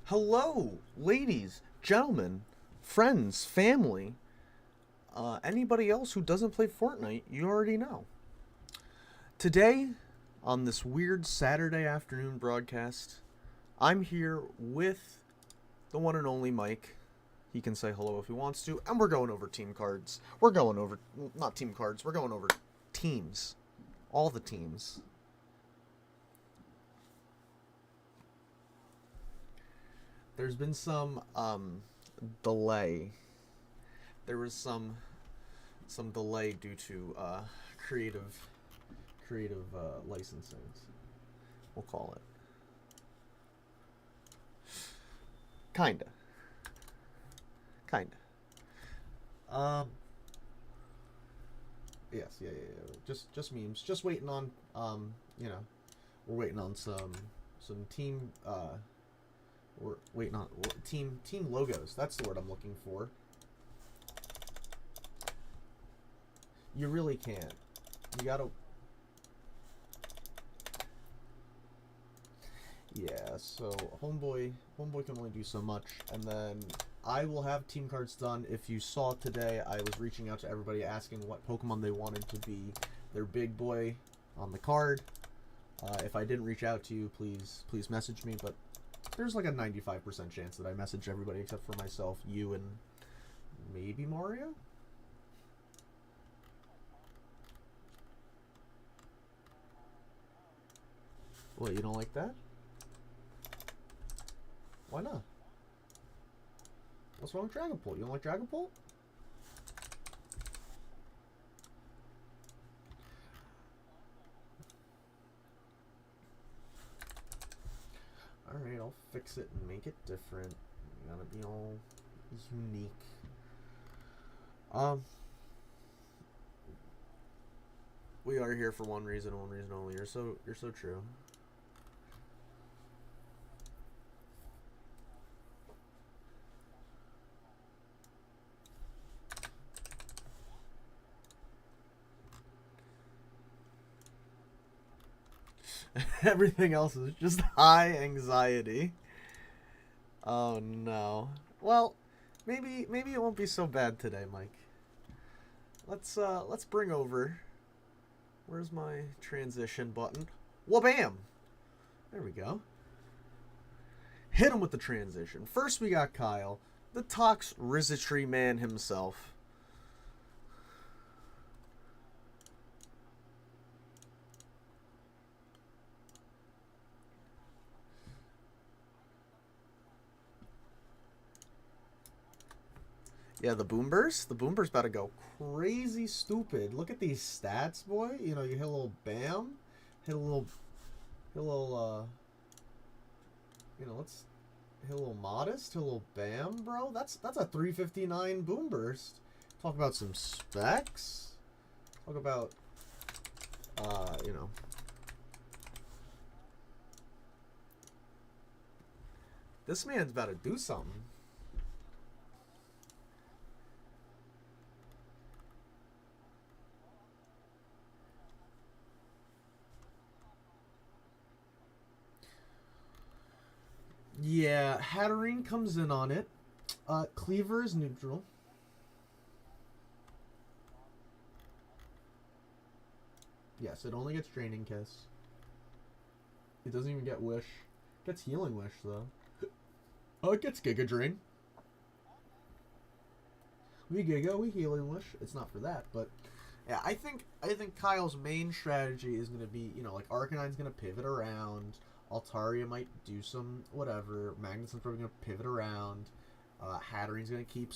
Hello, ladies, gentlemen, friends, family, anybody else who doesn't play Fortnite, you already know. Today, on this weird Saturday afternoon broadcast, I'm here with the one and only Mike. He can say hello if he wants to, and we're going over team cards. We're going over, not team cards, we're going over teams. All the teams. There's been some delay. There was some delay due to creative licensing. We'll call it. Kinda. Kinda. Um. Yes. Yeah. Just memes. Just waiting on. We're waiting on some team. We're waiting on team logos. That's the word I'm looking for. You really can't. You gotta. Yeah. So homeboy can only do so much, and then I will have team cards done. If you saw today, I was reaching out to everybody asking what Pokemon they wanted to be their big boy on the card. If I didn't reach out to you, please message me. But there's like a 95% chance that I message everybody except for myself, you, and maybe Mario? What, you don't like that? Why not? What's wrong with Dragapult? You don't like Dragapult? Alright, I'll fix it and make it different. You gotta be all unique. We are here for one reason only. You're so true. Everything else is just high anxiety. Oh no. Well, maybe it won't be so bad today, Mike. Let's bring over. Where's my transition button? Wabam! There we go. Hit him with the transition. First we got Kyle, the Tox Rizitry man himself. Yeah, the Boombur's about to go crazy stupid. Look at these stats, boy. You know, you hit a little bam, let's hit a little modest, hit a little bam, bro. That's a 359 boom burst. Talk about some specs. Talk about, you know. This man's about to do something. Yeah, Hatterene comes in on it. Cleaver is neutral. Yes, it only gets Draining Kiss. It doesn't even get Wish. It gets Healing Wish, though. Oh, it gets Giga Drain. We Giga, we Healing Wish. It's not for that, but... Yeah, I think Kyle's main strategy is going to be, like Arcanine's going to pivot around. Altaria might do some whatever. Magnuson's probably going to pivot around. Hatterene's going to keep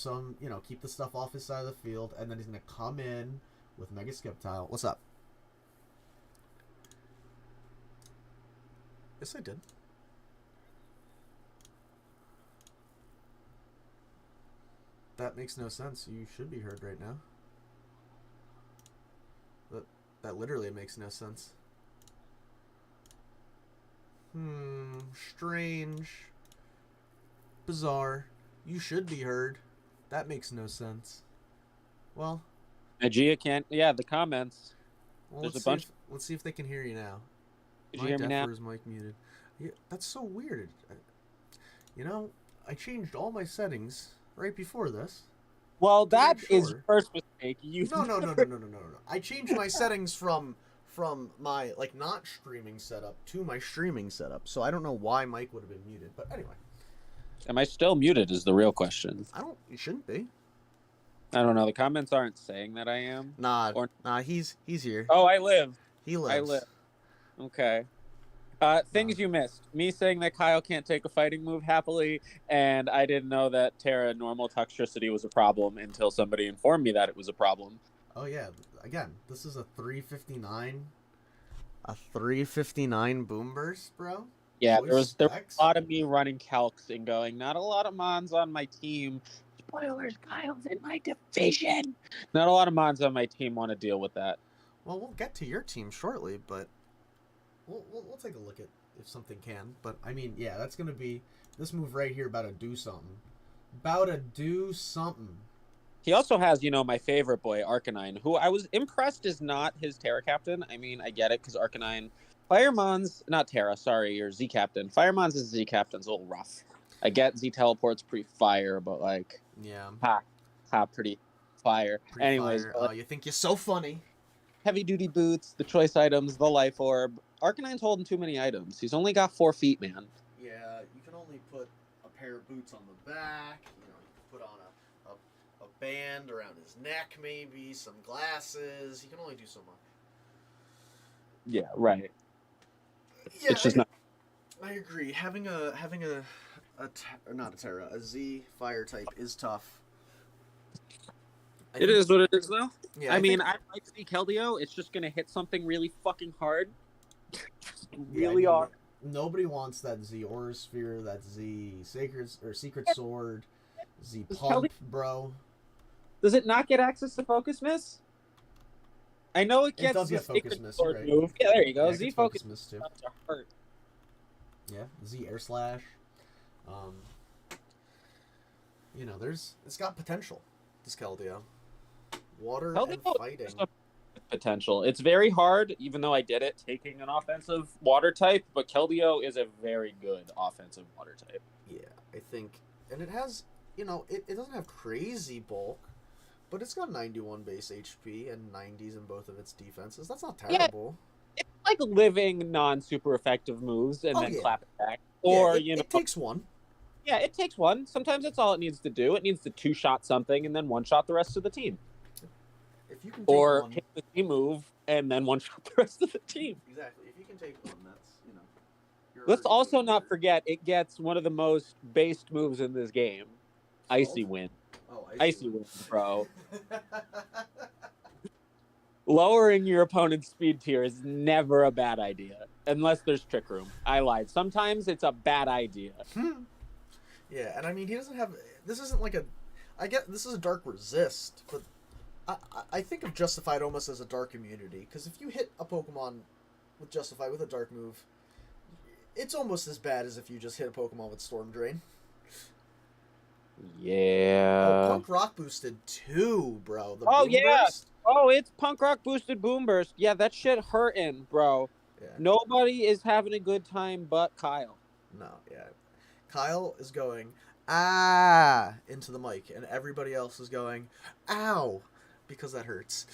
keep the stuff off his side of the field, and then he's going to come in with Mega Skeptile. What's up? Yes, I did. That makes no sense. You should be heard right now. That literally makes no sense. Strange. Bizarre. You should be heard. That makes no sense. Well. Aegea can't. Yeah, the comments. Well, let's see if they can hear you now. Did you hear me now? Is mic muted. Yeah, that's so weird. You know, I changed all my settings right before this Well, to that make is your sure. first mistake. You No, no, no, no, never. no, no, no, no. I changed my settings from my like not streaming setup to my streaming setup. So I don't know why Mike would have been muted, but anyway, Am I still muted? Is the real question. I don't. You shouldn't be. I don't know. The comments aren't saying that I am. Nah, Or nah. He's here. oh, I live. He I live. lives. Okay. Nah. Things you missed. Me saying that Kyle can't take a fighting move happily, and I didn't know that Terra normal toxicity was a problem until somebody informed me that it was a problem. Oh yeah. Again, this is a 359. A 359 boom burst, bro. Yeah, Choice there was specs. a lot of me running calcs and going, not a lot of Mons on my team. Spoilers, Kyle's in my division. Not a lot of Mons on my team want to deal with that. Well, we'll get to your team shortly, but we'll take a look at if something can. But I mean, yeah, that's gonna be this move right here about to do something. About to do something. He also has, my favorite boy, Arcanine, who I was impressed is not his Terra captain. I mean, I get it, because Arcanine... Firemon's... Not Terra, sorry, your Z captain. Firemon's and Z captain's a little rough. I get Z teleport's pretty fire, but like... Yeah. Pretty fire. Pretty Anyways, fire. Oh, you think you're so funny. Heavy-duty boots, the choice items, the life orb. Arcanine's holding too many items. He's only got 4 feet, man. Yeah, you can only put a pair of boots on the back. You can put on a band around his neck, maybe some glasses. He can only do so much. Yeah, right. Yeah, It's just not. I agree. Having not a Terra, a Z fire type is tough. It is what it is, though. Yeah, I mean, I like Z Keldeo. It's just gonna hit something really fucking hard. Really hard. Nobody wants that Z Aura Sphere, that Z Secret Sword, Z Pump, bro. Does it not get access to Focus Miss? I know it gets does the get Focus Secret Miss, Sword right? move. Yeah, there you go. Yeah, Z Focus Miss too. To hurt. Yeah, Z Air Slash. It's got potential. This Keldeo. Water and fighting. Potential. It's very hard, even though I did it taking an offensive water type, but Keldeo is a very good offensive water type. Yeah, I think. And it has, it doesn't have crazy bulk, but it's got 91 base HP and 90s in both of its defenses. That's not terrible. Yeah, it's like living non-super effective moves and then clap it back. Or, it takes one. Yeah, it takes one. Sometimes that's all it needs to do. It needs to two-shot something and then one-shot the rest of the team. If you can take or one, hit the team move and then one-shot the rest of the team. Exactly. If you can take one, that's, Let's also not forget it gets one of the most based moves in this game. Icy Wind. Oh, Icy Wind, bro. Lowering your opponent's speed tier is never a bad idea. Unless there's Trick Room. I lied. Sometimes it's a bad idea. Yeah, and I mean, he doesn't have... This isn't like a... I get this is a Dark Resist, but I think of Justified almost as a Dark immunity. Because if you hit a Pokemon with Justified with a Dark move, it's almost as bad as if you just hit a Pokemon with Storm Drain. Yeah. Oh, Punk Rock boosted too, bro. The Boom yeah. Burst. Oh, it's Punk Rock boosted Boom Burst. Yeah, that shit hurting, bro. Yeah. Nobody is having a good time but Kyle. No, yeah. Kyle is going, into the mic, and everybody else is going, ow, because that hurts.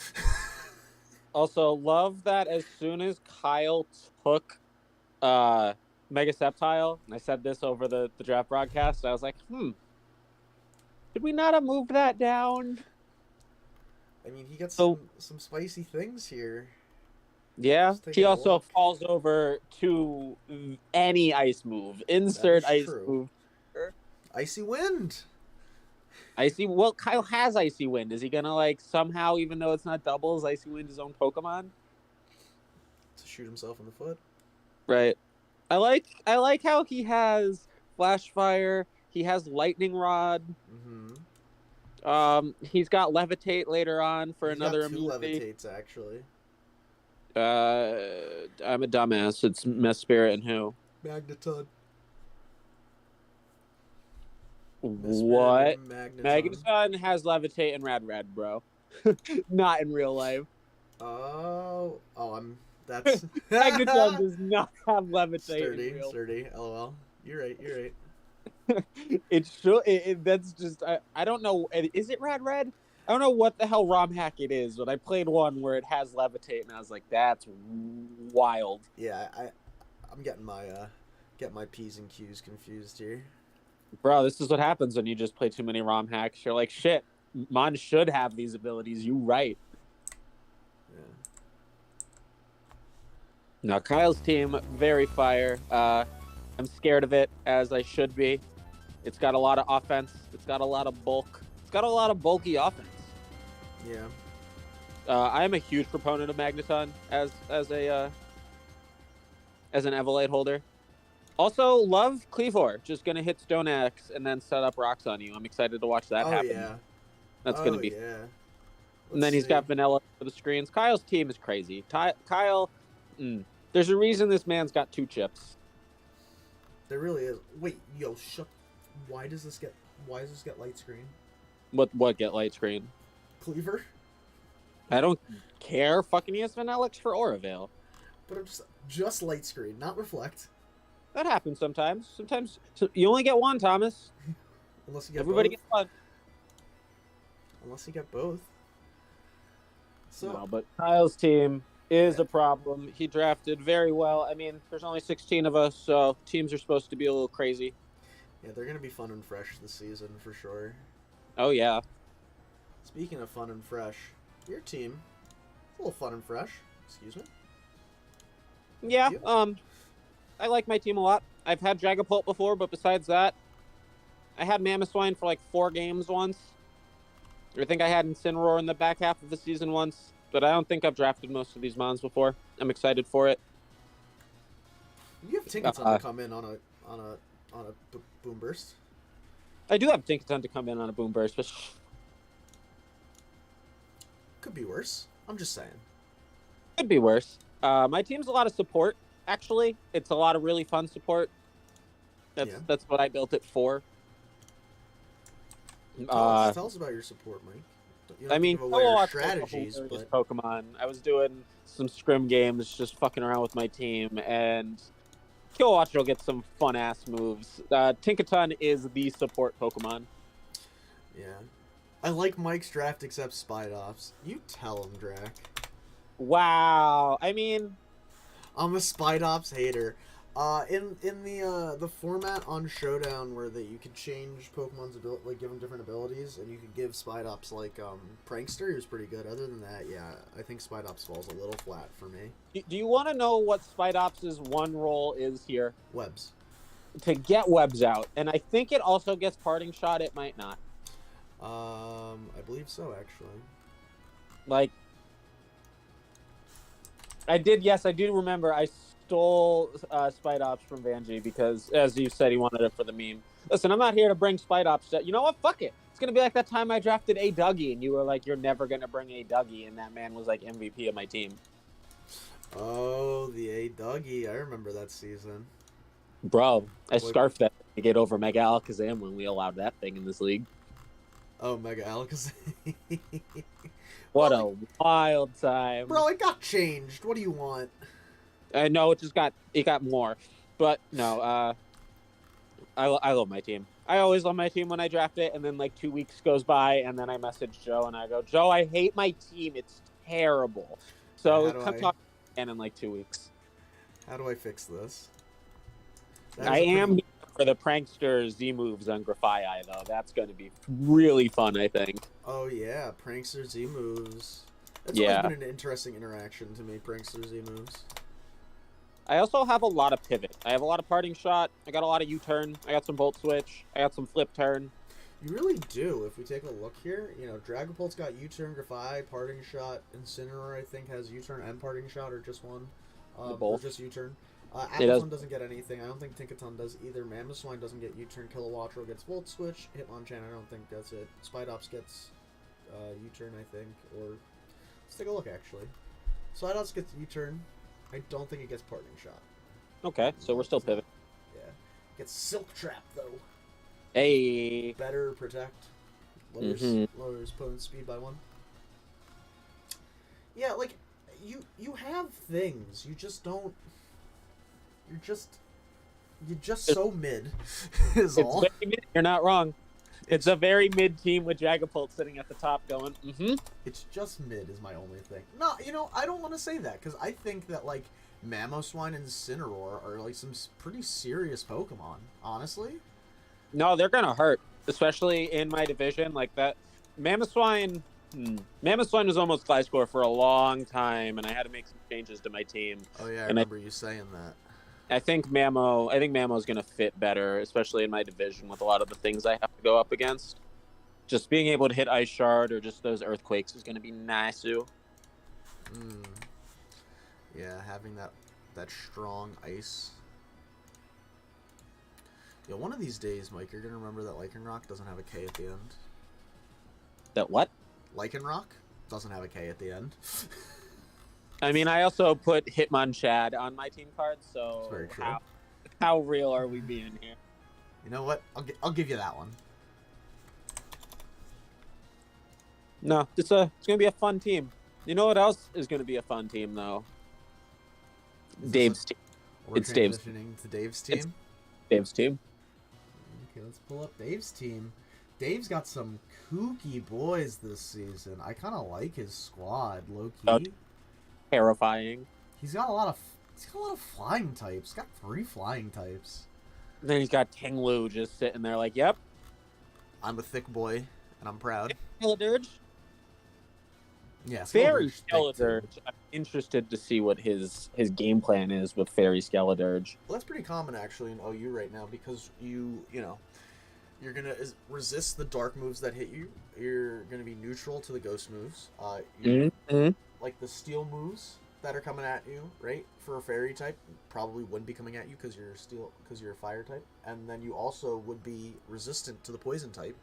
Also, love that as soon as Kyle took Mega Sceptile, and I said this over the draft broadcast, I was like, did we not have moved that down? I mean, he gets some spicy things here. Yeah, he also falls over to any ice move. Insert ice move. Icy Wind. Well, Kyle has Icy Wind. Is he gonna somehow, even though it's not doubles, Icy Wind his own Pokemon? To shoot himself in the foot. Right. I like how he has Flash Fire. He has Lightning Rod. Mm-hmm. He's got Levitate later on for another immunity. Levitates actually. I'm a dumbass. It's Mess Spirit and who? Magneton. What? Magneton has Levitate and Rad, bro. Not in real life. That's Magneton does not have Levitate. Sturdy. LOL. You're right. It should. That's just. I don't know. Is it Rad Red? I don't know what the hell ROM hack it is, but I played one where it has levitate, and I was like, "That's wild." Yeah, I'm getting my P's and Q's confused here. Bro, this is what happens when you just play too many ROM hacks. You're like, shit, Mon should have these abilities. You right. Yeah. Now, Kyle's team, very fire. I'm scared of it, as I should be. It's got a lot of offense. It's got a lot of bulk. It's got a lot of bulky offense. Yeah. I am a huge proponent of Magneton as an Evolite holder. Also, love Cleavor. Just gonna hit Stone Axe and then set up rocks on you. I'm excited to watch that happen. Yeah. That's gonna be. Yeah. And then he's got Vanilla for the screens. Kyle's team is crazy. Kyle, there's a reason this man's got 2 chips. There really is. Wait, yo, shut. Why does this get light screen? What get light screen? Cleaver? I don't care. Fucking ES Vanillix for Aura Veil. But I'm just light screen, not reflect. That happens sometimes. Sometimes you only get one, Thomas. Unless you get Everybody both. gets one. Unless you get both. So, no, but Kyle's team is a problem. He drafted very well. I mean, there's only 16 of us, so teams are supposed to be a little crazy. Yeah, they're going to be fun and fresh this season for sure. Oh, yeah. Speaking of fun and fresh, your team is a little fun and fresh. Excuse me? Yeah, I like my team a lot. I've had Dragapult before, but besides that, I had Mamoswine for like 4 games once. I think I had Incineroar in the back half of the season once, but I don't think I've drafted most of these mons before. I'm excited for it. You have Tinkaton to come in on a boom burst. I do have Tinkaton to come in on a boom burst, but could be worse. I'm just saying. Could be worse. My team's a lot of support. Actually, it's a lot of really fun support. That's what I built it for. Tell us about your support, Mike. I mean, strategies, but Pokemon. I was doing some scrim games, just fucking around with my team, and Killwatcher will get some fun ass moves. Tinkaton is the support Pokemon. Yeah, I like Mike's draft except Spidops. You tell him, Drac. Wow. I mean, I'm a Spidops hater. In the format on Showdown where you could change Pokemon's ability, like give them different abilities, and you could give Spidops like Prankster, he was pretty good. Other than that, yeah, I think Spidops falls a little flat for me. Do you want to know what Spidops' one role is here? Webs. To get webs out, and I think it also gets Parting Shot. It might not. I believe so, actually. Like, I did. Yes, I do remember. I stole Spidops from Vanjie because, as you said, he wanted it for the meme. Listen, I'm not here to bring Spidops. You know what? Fuck it. It's gonna be like that time I drafted a Dougie, and you were like, "You're never gonna bring a Dougie," and that man was like MVP of my team. Oh, the A Dougie. I remember that season. Bro, I scarfed that to get over Mega Alakazam when we allowed that thing in this league. Oh, Mega Alakazam. What a wild time. Bro, it got changed. What do you want? No, it got more. But no, I love my team. I always love my team when I draft it, and then like 2 weeks goes by, and then I message Joe and I go, Joe, I hate my team. It's terrible. So come talk again in like 2 weeks. How do I fix this? I am for the prankster Z moves on Grafaiai, though. That's going to be really fun, I think. Oh yeah, prankster Z moves. It's always been an interesting interaction to me, prankster Z moves. I also have a lot of pivot. I have a lot of Parting Shot. I got a lot of U-turn. I got some Volt Switch. I got some Flip Turn. You really do. If we take a look here, you know, Dragapult's got U-turn, Grafaiai, Parting Shot, Incineroar, I think, has U-turn and Parting Shot, or just one. Both. Or just U-turn. Appleton doesn't get anything. I don't think Tinkaton does either. Mamoswine doesn't get U-turn. Kilowattrel gets Volt Switch. Hitmonchan, I don't think that's it. Spidops gets U-turn, I think. Or let's take a look, actually. Spidops gets U-turn. I don't think it gets Parting Shot. Okay, so we're still pivot. Yeah. Gets Silk Trap, though. Hey. Better protect. Lowers opponent's speed by 1. Yeah, like, you have things. You just don't... You're just so mid, is It's all. very mid. You're not wrong. It's a very mid team with Dragapult sitting at the top going, It's just mid is my only thing. No, I don't want to say that because I think that like Mamoswine and Incineroar are like some pretty serious Pokemon. Honestly. No, they're going to hurt, especially in my division. Like that, Mamoswine was almost Gliscor for a long time, and I had to make some changes to my team. Oh yeah, I remember you saying that. I think Mamo is going to fit better, especially in my division with a lot of the things I have to go up against. Just being able to hit Ice Shard or just those Earthquakes is going to be nice too. Yeah, having that strong ice. Yeah, one of these days, Mike, you're gonna remember that Lycanroc doesn't have a K at the end. That what? Lycanroc doesn't have a K at the end. I mean, I also put Hitmonchan on my team card, so That's very true. How real are we being here? You know what? I'll give you that one. No, it's gonna be a fun team. You know what else is gonna be a fun team though? Dave's team. It's Dave's. Transitioning to Dave's team. It's Dave's team. Okay, let's pull up Dave's team. Dave's got some kooky boys this season. I kind of like his squad, low key. Terrifying. He's got a lot of flying types. He's got 3 flying types. And then he's got Tinglu just sitting there like, yep. I'm a thick boy, and I'm proud. Skeledirge. Yeah, Fairy Skeledirge. I'm interested to see what his game plan is with Fairy Skeledirge. Well, that's pretty common actually in OU right now because you're gonna resist the dark moves that hit you. You're gonna be neutral to the ghost moves. Like the steel moves that are coming at you, right? For a fairy type, probably wouldn't be coming at you because you're a fire type, and then you also would be resistant to the poison type,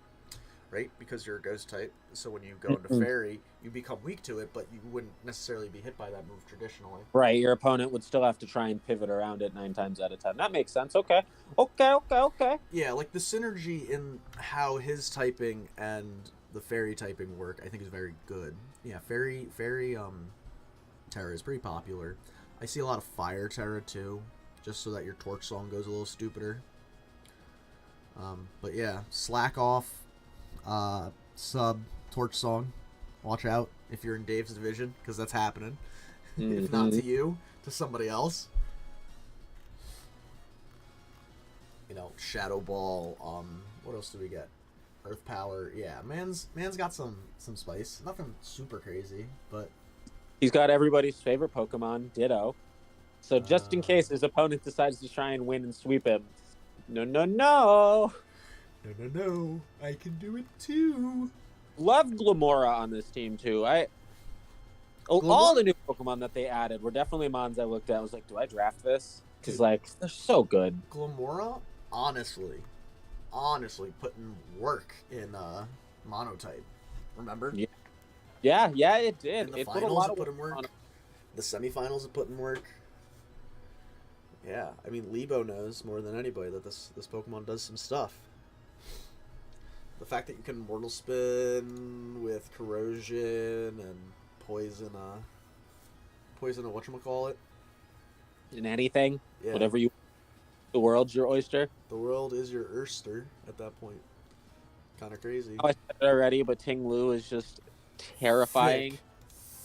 right? Because you're a ghost type. So when you go into fairy, you become weak to it, but you wouldn't necessarily be hit by that move traditionally. Right, your opponent would still have to try and pivot around it 9 times out of 10. That makes sense. Okay. Yeah, like the synergy in how his typing and the fairy typing work, I think is very good. Yeah, fairy Terra is pretty popular. I see a lot of fire Terra too, just so that your torch song goes a little stupider. But yeah, slack off, sub torch song. Watch out if you're in Dave's division, because that's happening. If not to you, to somebody else. Shadow Ball. What else do we get? Earth Power. Yeah, man's got some spice. Nothing super crazy, but he's got everybody's favorite Pokemon, Ditto. So just in case his opponent decides to try and win and sweep him, no, I can do it too. Love Glamora on this team too. All the new Pokemon that they added were definitely mons I looked at. I was like, do I draft this? Because they're so good. Glamora, honestly putting work in Monotype. Remember? Yeah, it did. In the it finals, put a lot it put in work. The semifinals, it put in work. Yeah, I mean, Lebo knows more than anybody that this Pokemon does some stuff. The fact that you can Mortal Spin with Corrosion and poison a whatchamacallit. In anything, yeah. Whatever you. The world's your oyster. The world is your oyster at that point. Kind of crazy. I said it already, but Tinglu is just terrifying.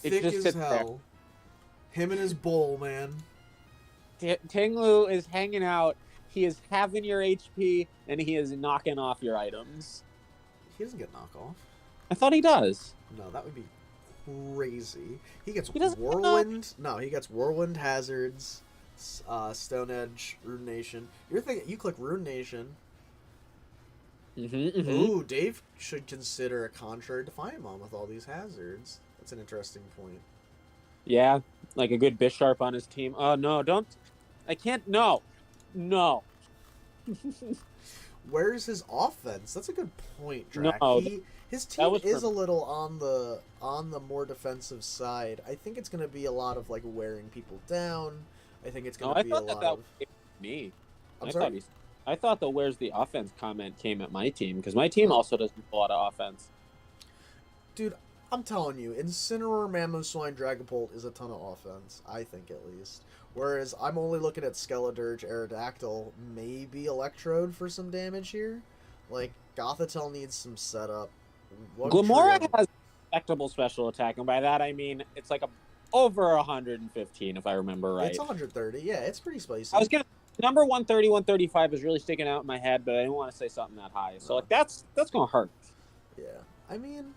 Thick as hell. Him and his bowl, man. Tinglu is hanging out. He is having your HP, and he is knocking off your items. He doesn't get knockoff. I thought he does. No, that would be crazy. He gets Whirlwind. No, he gets Whirlwind Hazards, Stone Edge, Rune Nation. You're thinking you click Rune Nation. Ooh, Dave should consider a contrary Defiantmon with all these hazards. That's an interesting point. Yeah, like a good Bisharp on his team. Oh no, don't! I can't. No. Where's his offense? That's a good point, Drac. No, his team is a little on the more defensive side. I think it's going to be a lot of like wearing people down. I think it's going to be a lot of me. I'm sorry. I thought the "Where's the offense" comment came at my team because my team also doesn't do a lot of offense. Dude, I'm telling you, Incineroar, Mamoswine, Dragapult is a ton of offense. I think at least. Whereas I'm only looking at Skeledirge, Aerodactyl, maybe Electrode for some damage here. Like Gothitelle needs some setup. Glamora Wugtrio. has respectable special attack, and by that I mean it's like over 115 if I remember It's right. 130. Yeah, it's pretty spicy. I was gonna number 130, 135 is really sticking out in my head, but I didn't want to say something that high. So like that's gonna hurt. Yeah, I mean,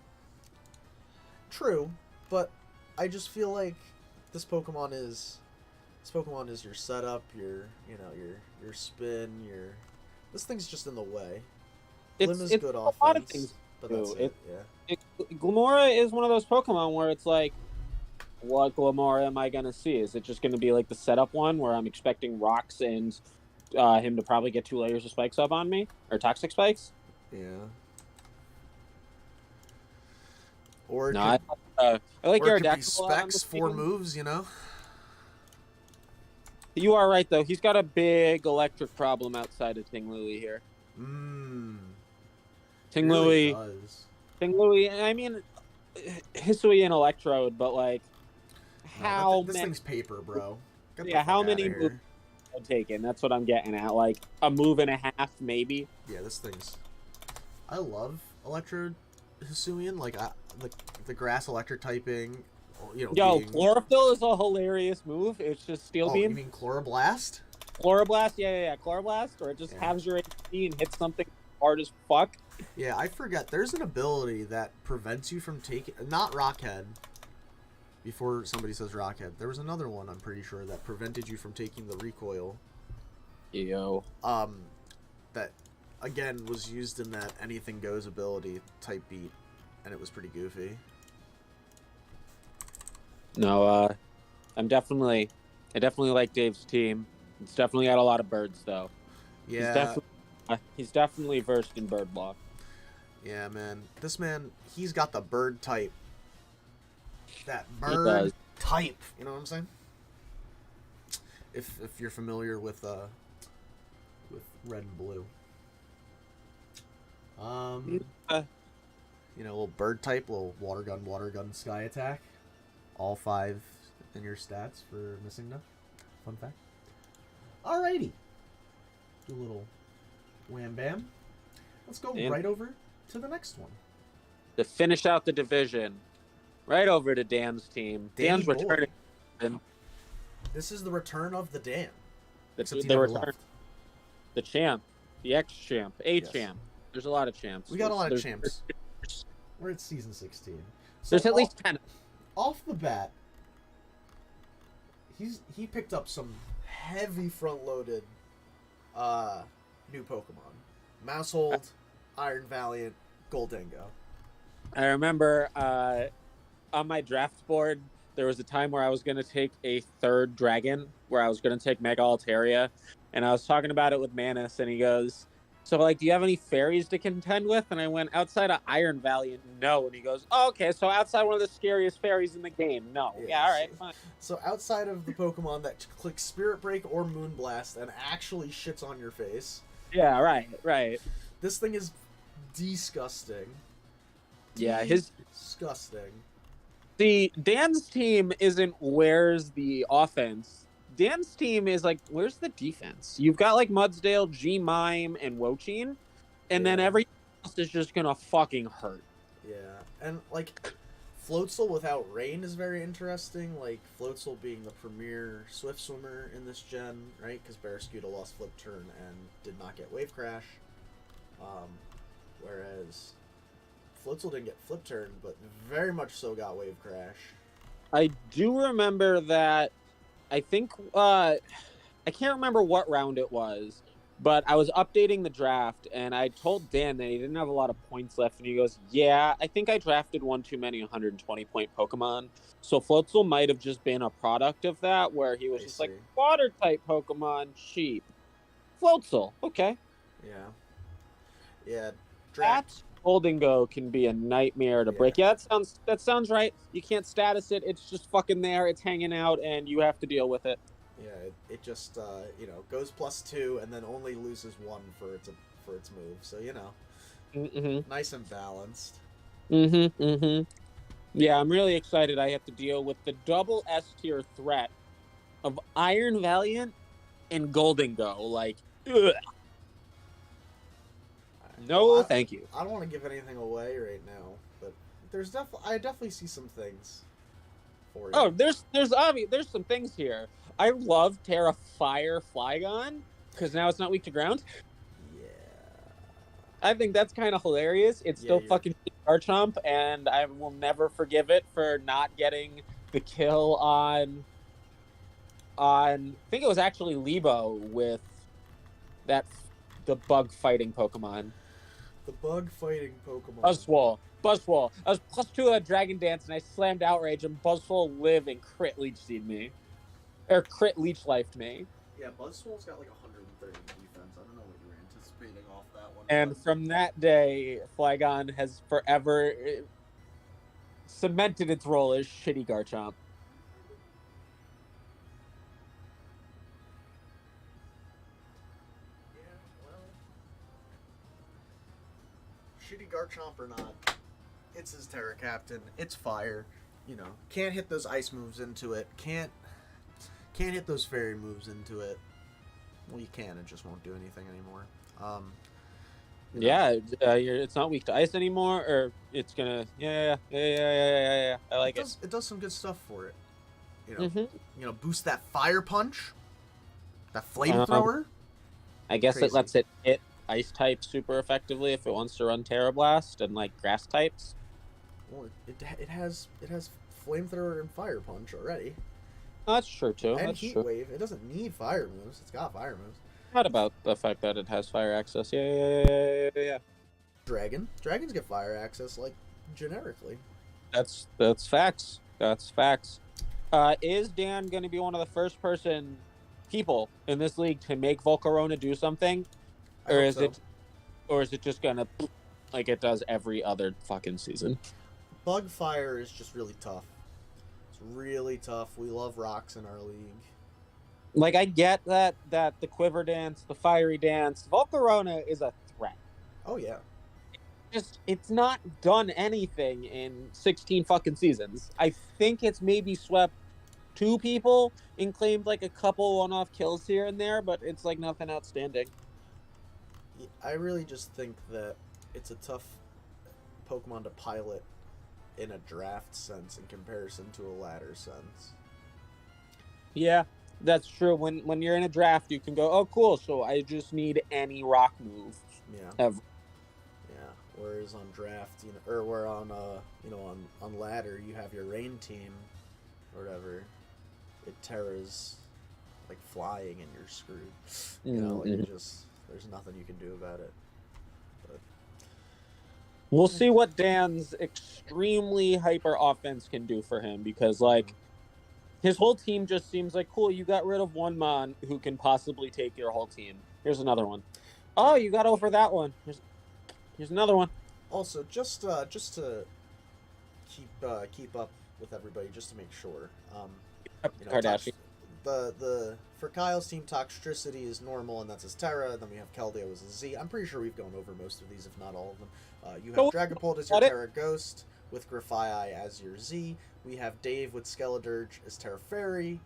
true, but I just feel like this Pokemon is your setup, your spin, your this thing's just in the way. Glim is It's good a offense, lot of things but that's too. Yeah. Glamora is one of those Pokemon where it's like, what Glamora am I gonna see? Is it just gonna be like the setup one where I'm expecting rocks and him to probably get 2 layers of spikes up on me or toxic spikes? Yeah. Or No, I like or your it could be Aerodactyl on specs, this 4 team. moves, You are right though. He's got a big electric problem outside of Ting Louie here. Ting Really Louie, does. Ting Louie. I mean, Hisui and Electrode, but like, how this many? thing's paper, bro. Get the Yeah, fuck how outta many here. moves are taken? That's what I'm getting at. Like a move and a half, maybe. Yeah, this thing's. I love Electrode Hisuian, like the grass electric typing. Yo, being... Chlorophyll is a hilarious move. It's just Steel Beam. You mean Chloroblast? Chloroblast, yeah. Chloroblast, or it just halves your HP and hits something hard as fuck. Yeah, I forget. There's an ability that prevents you from taking... Not Rockhead. Before somebody says Rockhead. There was another one, I'm pretty sure, that prevented you from taking the recoil. Yo. That, again, was used in that Anything Goes ability type beat. And it was pretty goofy. No, I definitely like Dave's team. It's definitely got a lot of birds, though. Yeah. He's definitely versed in bird law. Yeah, man. This man, he's got the bird type. That bird type. You know what I'm saying? If you're familiar with red and blue. Little bird type, little water gun, sky attack. All 5 in your stats for missing them. Fun fact. Alrighty. Do a little wham bam. Let's go right over to the next one. To finish out the division. Right over to Dan's team. Dan's returning. This is the return of the Dan. The return. The champ. The ex-champ. Champ. There's a lot of champs. We got a lot of champs. We're at season 16. So there's at least 10. Off the bat, he picked up some heavy front-loaded new Pokemon. Maushold, Iron Valiant, Goldengo. I remember on my draft board, there was a time where I was going to take a 3rd dragon, where I was going to take Mega Altaria, and I was talking about it with Manus, and he goes, so, like, do you have any fairies to contend with? And I went, outside of Iron Valiant, no. And he goes, oh, okay, so outside one of the scariest fairies in the game, no. Yeah, all right, fine. So outside of the Pokemon that clicks Spirit Break or Moonblast and actually shits on your face. Yeah, right. This thing is disgusting. Yeah, disgusting. See, Dan's team isn't where's the offense. Dan's team is like, where's the defense? You've got like Mudsdale, G-Mime, and Wochine, and then everything else is just gonna fucking hurt. Yeah, and like Floatzel without Rain is very interesting. Like Floatzel being the premier Swift Swimmer in this gen, right? Because Barraskewda lost Flip Turn and did not get Wave Crash. Whereas Floatzel didn't get Flip Turn, but very much so got Wave Crash. I do remember that. I think I can't remember what round it was, but I was updating the draft and I told Dan that he didn't have a lot of points left, and he goes, yeah, I think I drafted one too many 120-point Pokemon. So Floatzel might have just been a product of that, where he was just like, water type Pokemon, cheap. Floatzel, okay. Yeah. Draft Goldengo can be a nightmare to break. Yeah, that sounds right. You can't status it. It's just fucking there. It's hanging out, and you have to deal with it. Yeah, it just goes +2 and then only loses 1 for its move. So Mm-hmm. nice and balanced. Mm-hmm. Yeah, I'm really excited. I have to deal with the double S tier threat of Iron Valiant and Golden Go. Like, ugh, Well, no, thank you. I don't want to give anything away right now, but I definitely see some things for Oh, you. there's some things here. I love Terra Fire Flygon because now it's not weak to ground. Yeah, I think that's kind of hilarious. It's yeah, still fucking Garchomp, and I will never forgive it for not getting the kill on. I think it was actually Lebo with that the bug fighting Pokemon. the bug fighting Pokemon. Buzzwole. I was +2 at Dragon Dance, and I slammed Outrage, and Buzzwole lived and crit leech seed me, or crit leech lifed me. Yeah, Buzzwole's got like 130 defense. I don't know what you were anticipating off that one, And but from that day, Flygon has forever cemented its role as shitty Garchomp. yeah, well, shitty Garchomp or not, it's his Terra Captain. It's fire. You know, can't hit those ice moves into it. Can't hit those fairy moves into it. Well, you can. It just won't do anything anymore. You know, Yeah, it's not weak to ice anymore, or it's gonna. Yeah. I like it. it does some good stuff for it. You know, Mm-hmm. boost that fire punch, that Um, flamethrower. I guess it Crazy. lets it hit ice types super effectively if it wants to run Terra Blast and like grass types. Well, it has flamethrower and fire punch already, That's true too. and That's heat true. wave. It doesn't need fire moves. It's got fire moves. Not about the fact that it has fire access. Yeah. Dragons get fire access like generically. That's facts. That's facts. Is Dan going to be one of the first people in this league to make Volcarona do something, I or hope is so. it just gonna like it does every other fucking season? Bug fire is just really tough. It's really tough. We love rocks in our league. Like I get that the Quiver Dance, the Fiery Dance, Volcarona is a threat. Oh yeah. Just it's not done anything in 16 fucking seasons. I think it's maybe swept two people and claimed like a couple one-off kills here and there, but it's like nothing outstanding. I really just think that it's a tough Pokemon to pilot in a draft sense in comparison to a ladder sense. Yeah, that's true. When you're in a draft, you can go, "Oh, cool. So I just need any rock move Yeah. ever." Yeah. Whereas on draft, or where on on ladder, you have your rain team or whatever. It terras like flying and you're screwed. Mm-hmm. There's nothing you can do about it. But We'll see what Dan's extremely hyper offense can do for him because like his whole team just seems like cool. You got rid of one Mon who can possibly take your whole team. Here's another one. Oh, you got over that one. Here's another one. also, just to keep up with everybody, just to make sure. Kardashian. The for Kyle's team, Toxtricity is normal, and that's his Terra. Then we have Keldeo as a Z. I'm pretty sure we've gone over most of these, if not all of them. You have Dragapult as your Terra Ghost, with Grafaiai as your Z. We have Dave with Skeledirge as Terra Fairy,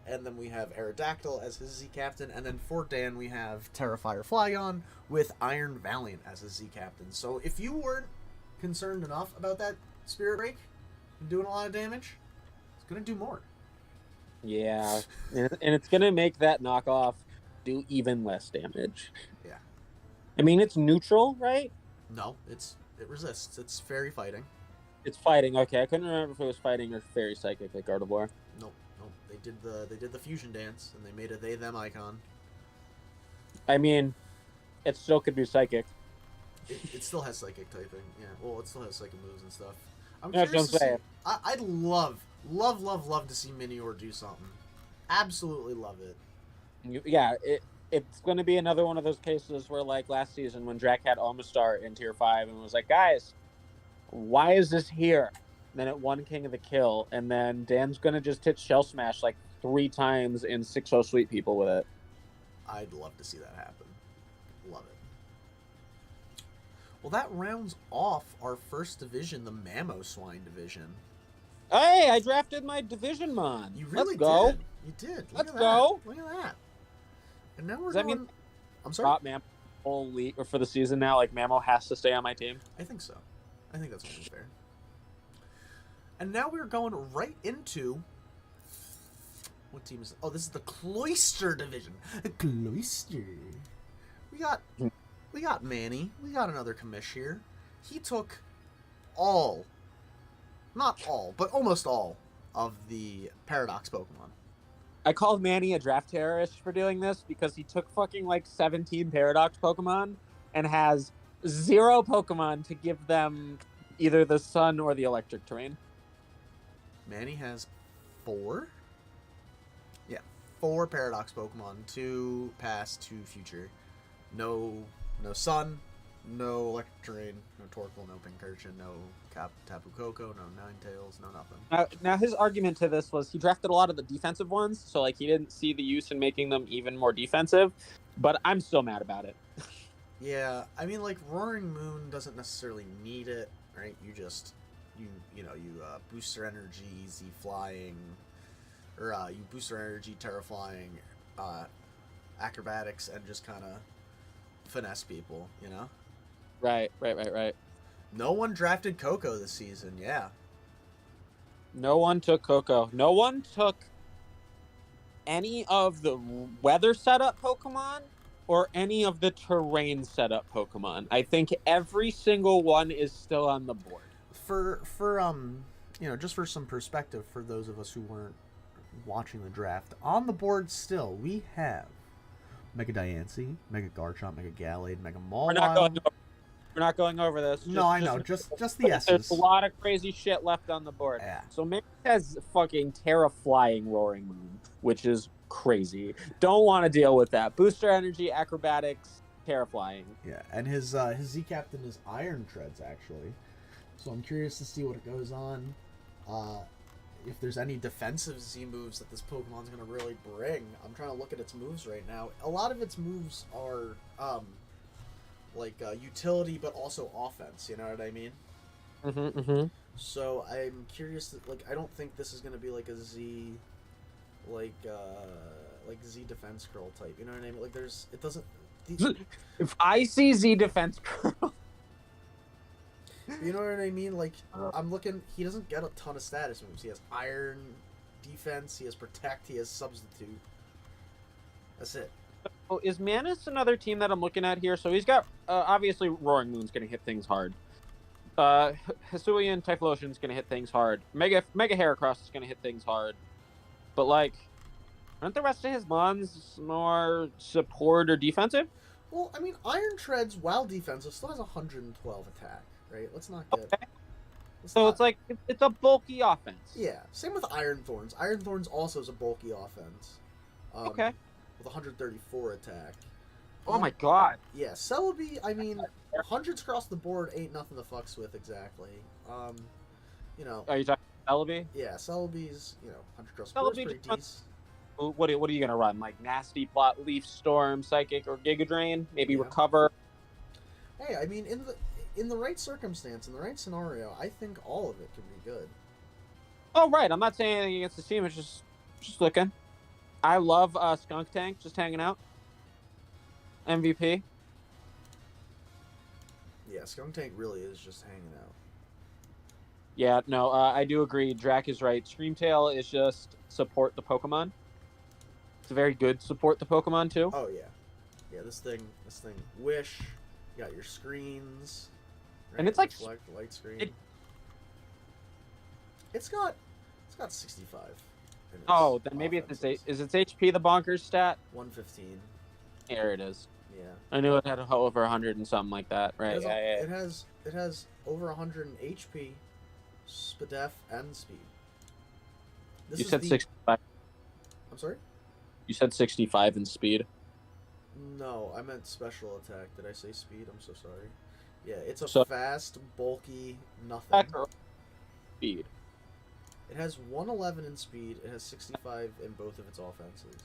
and then we have Aerodactyl as his Z Captain. And then for Dan, we have Terra Fire Flygon with Iron Valiant as his Z Captain. So if you weren't concerned enough about that Spirit Break and doing a lot of damage, it's gonna do more. Yeah, and it's gonna make that knockoff do even less damage. Yeah. I mean, it's neutral, right? No, it resists. It's fairy fighting. It's fighting. Okay, I couldn't remember if it was fighting or fairy psychic like Gardevoir. Nope. They did the fusion dance and they made a they them icon. I mean, it still could be psychic. It still has psychic typing. Yeah. Well, it still has psychic moves and stuff. I'm That's curious what I'm to saying. see. I'd love to see Minior do something. Absolutely love it. Yeah, it's going to be another one of those cases where, like last season, when Drac had Omastar in Tier 5 and was like, guys, why is this here? And then it won King of the Kill, and then Dan's going to just hit Shell Smash like 3 times in 6-0 Sweet People with it. I'd love to see that happen. Love it. Well, that rounds off our first division, the Mamoswine division. Hey, I drafted my Division Mon. You really Let's go. did. You did. Look Let's at that. go. Look at that. And now we're Does that going. mean I'm sorry. drop Mamo whole week or for the season now? Like Mamo has to stay on my team. I think so. I think that's only fair. And now we're going right into what team is? Oh, this is the Cloister division. The Cloister. We got Manny. We got another commish here. He took all, not all, but almost all of the Paradox Pokemon. I called Manny a draft terrorist for doing this because he took fucking like 17 Paradox Pokemon and has 0 Pokemon to give them either the sun or the electric terrain. Manny has 4? Yeah, 4 Paradox Pokemon. 2 past, 2 future. No sun, no electric terrain, no Torkoal, no Pincurchin, no Tapu Koko, no Ninetales, no nothing. Now his argument to this was he drafted a lot of the defensive ones, so like he didn't see the use in making them even more defensive. But I'm still mad about it. Yeah, I mean, like, Roaring Moon doesn't necessarily need it, right? You just, you boost their energy, Z flying, or you boost their energy, Terra flying, acrobatics, and just kind of finesse people, you know? Right. No one drafted Coco this season, yeah. No one took Coco. No one took any of the weather setup Pokemon or any of the terrain setup Pokemon. I think every single one is still on the board. For just for some perspective for those of us who weren't watching the draft, on the board still, we have Mega Diancie, Mega Garchomp, Mega Gallade, Mega Mawile. We're not going over this. No, I know. Just the S's. There's a lot of crazy shit left on the board. Yeah. So Mega has fucking Terra Flying Roaring Moon, which is crazy. Don't want to deal with that. Booster Energy, Acrobatics, Terra Flying. Yeah, and his Z Captain is Iron Treads, actually. So I'm curious to see what it goes on. If there's any defensive Z moves that this Pokemon's going to really bring. I'm trying to look at its moves right now. A lot of its moves are utility, but also offense. You know what I mean? Mm-hmm. So I'm curious. I don't think this is going to be like a Z, like Z defense curl type. You know what I mean? Like it doesn't. If I see Z defense curl. You know what I mean? Like, I'm looking. He doesn't get a ton of status moves. He has Iron Defense. He has Protect. He has Substitute. That's it. Oh, is Manus another team that I'm looking at here? So he's got obviously Roaring Moon's going to hit things hard. Hisuian Typhlosion's going to hit things hard. Mega Heracross is going to hit things hard. But like, aren't the rest of his mons more support or defensive? Well, I mean, Iron Treads, while defensive, still has 112 attack. Right? Let's not get. Okay. It's like it's a bulky offense. Yeah. Same with Iron Thorns. Iron Thorns also is a bulky offense. Okay. With 134 attack. Oh my god. Yeah, Celebi. I mean, hundreds across the board ain't nothing to fucks with exactly. You know. Are you talking Celebi? Yeah, Celebi's 100 across the board is pretty decent. What are you gonna run? Like Nasty Plot, Leaf Storm, Psychic, or Giga Drain? Maybe Recover. Hey, I mean, in the right circumstance, in the right scenario, I think all of it could be good. Oh, right. I'm not saying anything against the team. It's just looking. I love Skunk Tank just hanging out. MVP. Yeah, Skunk Tank really is just hanging out. Yeah, no, I do agree. Drac is right. Screamtail is just support the Pokemon. It's a very good support the Pokemon, too. Oh, yeah. Yeah, this thing, Wish, you got your screens. Right? And it's like Reflect, light screen. It's got 65. Oh, then maybe is its HP the bonkers stat? 115. There it is. Yeah. I knew it had over 100 and something like that, right? It has over 100 in HP, Spadef, and speed. You said 65. I'm sorry? You said 65 in speed. No, I meant special attack. Did I say speed? I'm so sorry. Yeah, it's a fast, bulky, nothing. Speed. It has 111 in speed. It has 65 in both of its offenses.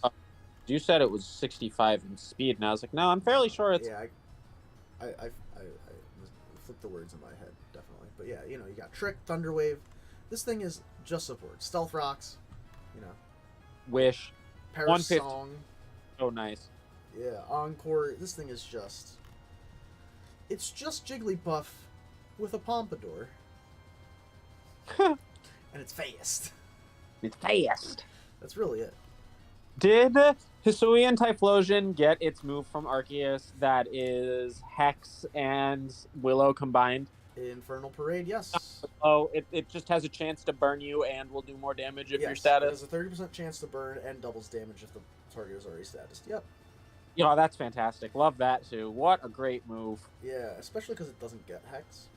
You said it was 65 in speed, and I was like, no, I'm fairly sure it's... Yeah, I flipped the words in my head, definitely. But yeah, you got Trick, Thunderwave, This thing is just support. Stealth rocks, you know. Wish. Paris 150. Song. So nice. Yeah, Encore. This thing is just... It's just Jigglypuff with a pompadour. And it's fast. It's fast. That's really it. Did Hisuian Typhlosion get its move from Arceus that is Hex and Willow combined? Infernal Parade, yes. Oh, it just has a chance to burn you and will do more damage if Yes, your status. it has a 30% chance to burn and doubles damage if the target is already statused. Yep. Yeah, that's fantastic. Love that too. What a great move. Yeah, especially because it doesn't get Hex.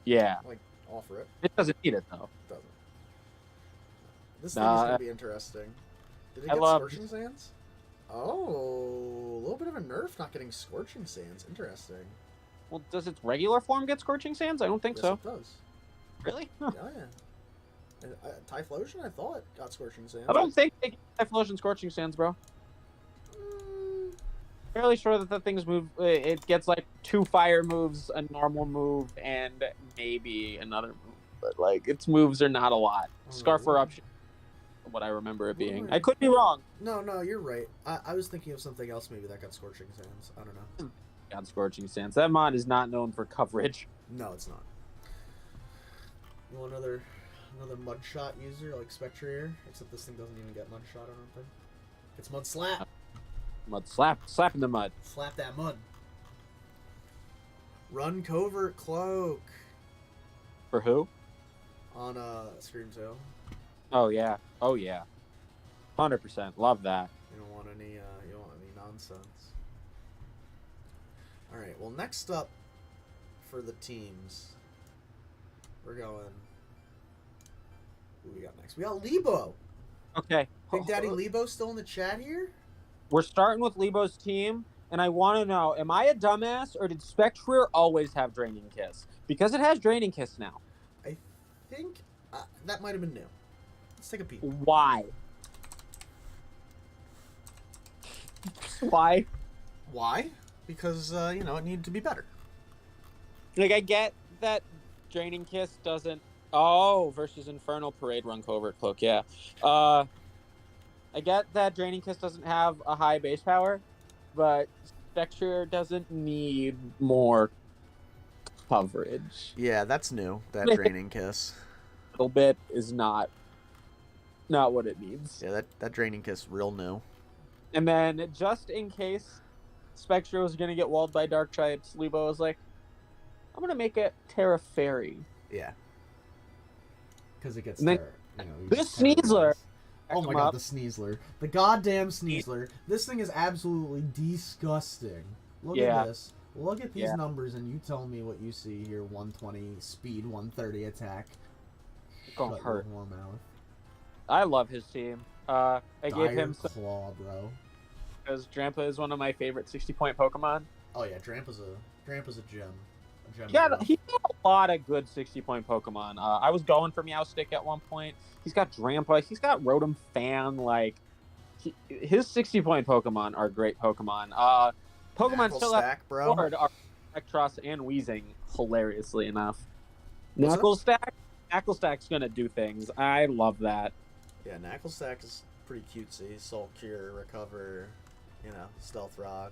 Yeah. Like, offer it. It doesn't need it though. It doesn't. This thing is going to be interesting. Did it get Scorching Sands? Oh, a little bit of a nerf not getting Scorching Sands. Interesting. Well, does its regular form get Scorching Sands? I don't think so. Yes, it does. Really? Huh. Yeah, yeah. And, Typhlosion, I thought, got Scorching Sands. I don't think they get Typhlosion Scorching Sands, bro. Fairly sure that the thing's move, it gets like 2 fire moves, a normal move, and maybe another move. But like, its moves are not a lot. Scarf Eruption, what I remember it being. I could be wrong. No, you're right. I was thinking of something else maybe that got Scorching Sands. I don't know. Got Scorching Sands. That mod is not known for coverage. No, it's not. You want another mud shot user like Spectre, except this thing doesn't even get mud shot, I don't think. It's mud slap. Mud slap in the mud. Slap that mud. Run Covert Cloak. For who? On Screamtail. Oh yeah. 100%. Love that. You don't want any nonsense. All right. Well, next up for the teams, we're going. Who we got next? We got Lebo. Okay. Big Daddy Lebo still in the chat here? We're starting with Lebo's team, and I want to know, am I a dumbass, or did Spectre always have Draining Kiss? Because it has Draining Kiss now. I think that might have been new. Let's take a peek. Why? Why? Why? Because, it needed to be better. Like, I get that Draining Kiss doesn't... Oh, versus Infernal Parade Run Covert Cloak, yeah. I get that Draining Kiss doesn't have a high base power, but Spectre doesn't need more coverage. Yeah, that's new, that Draining Kiss. A little bit is not what it needs. Yeah, that Draining Kiss real new. And then, just in case Spectre was going to get walled by Dark Types, Lebo was like, I'm going to make it Terra Fairy. Yeah. Because it gets Terra. This Sneasler... Oh my god, the Sneasler. The goddamn Sneasler. This thing is absolutely disgusting. Look at this. Look at these numbers and you tell me what you see here. 120 speed, 130 attack. Gonna hurt. More mouth. I love his team. I gave him some... Claw, bro. Because Drampa is one of my favorite 60-point Pokemon. Oh yeah, Drampa's a gem. He got a lot of good 60-point Pokemon. I was going for Meowstic at one point. He's got Drampa. He's got Rotom Fan. Like, his 60-point Pokemon are great Pokemon. Pokemon still have board are Electros and Weezing, hilariously enough. Knucklestack's gonna do things. I love that. Yeah, Knucklestack is pretty cutesy. Soul Cure, Recover, Stealth Rock,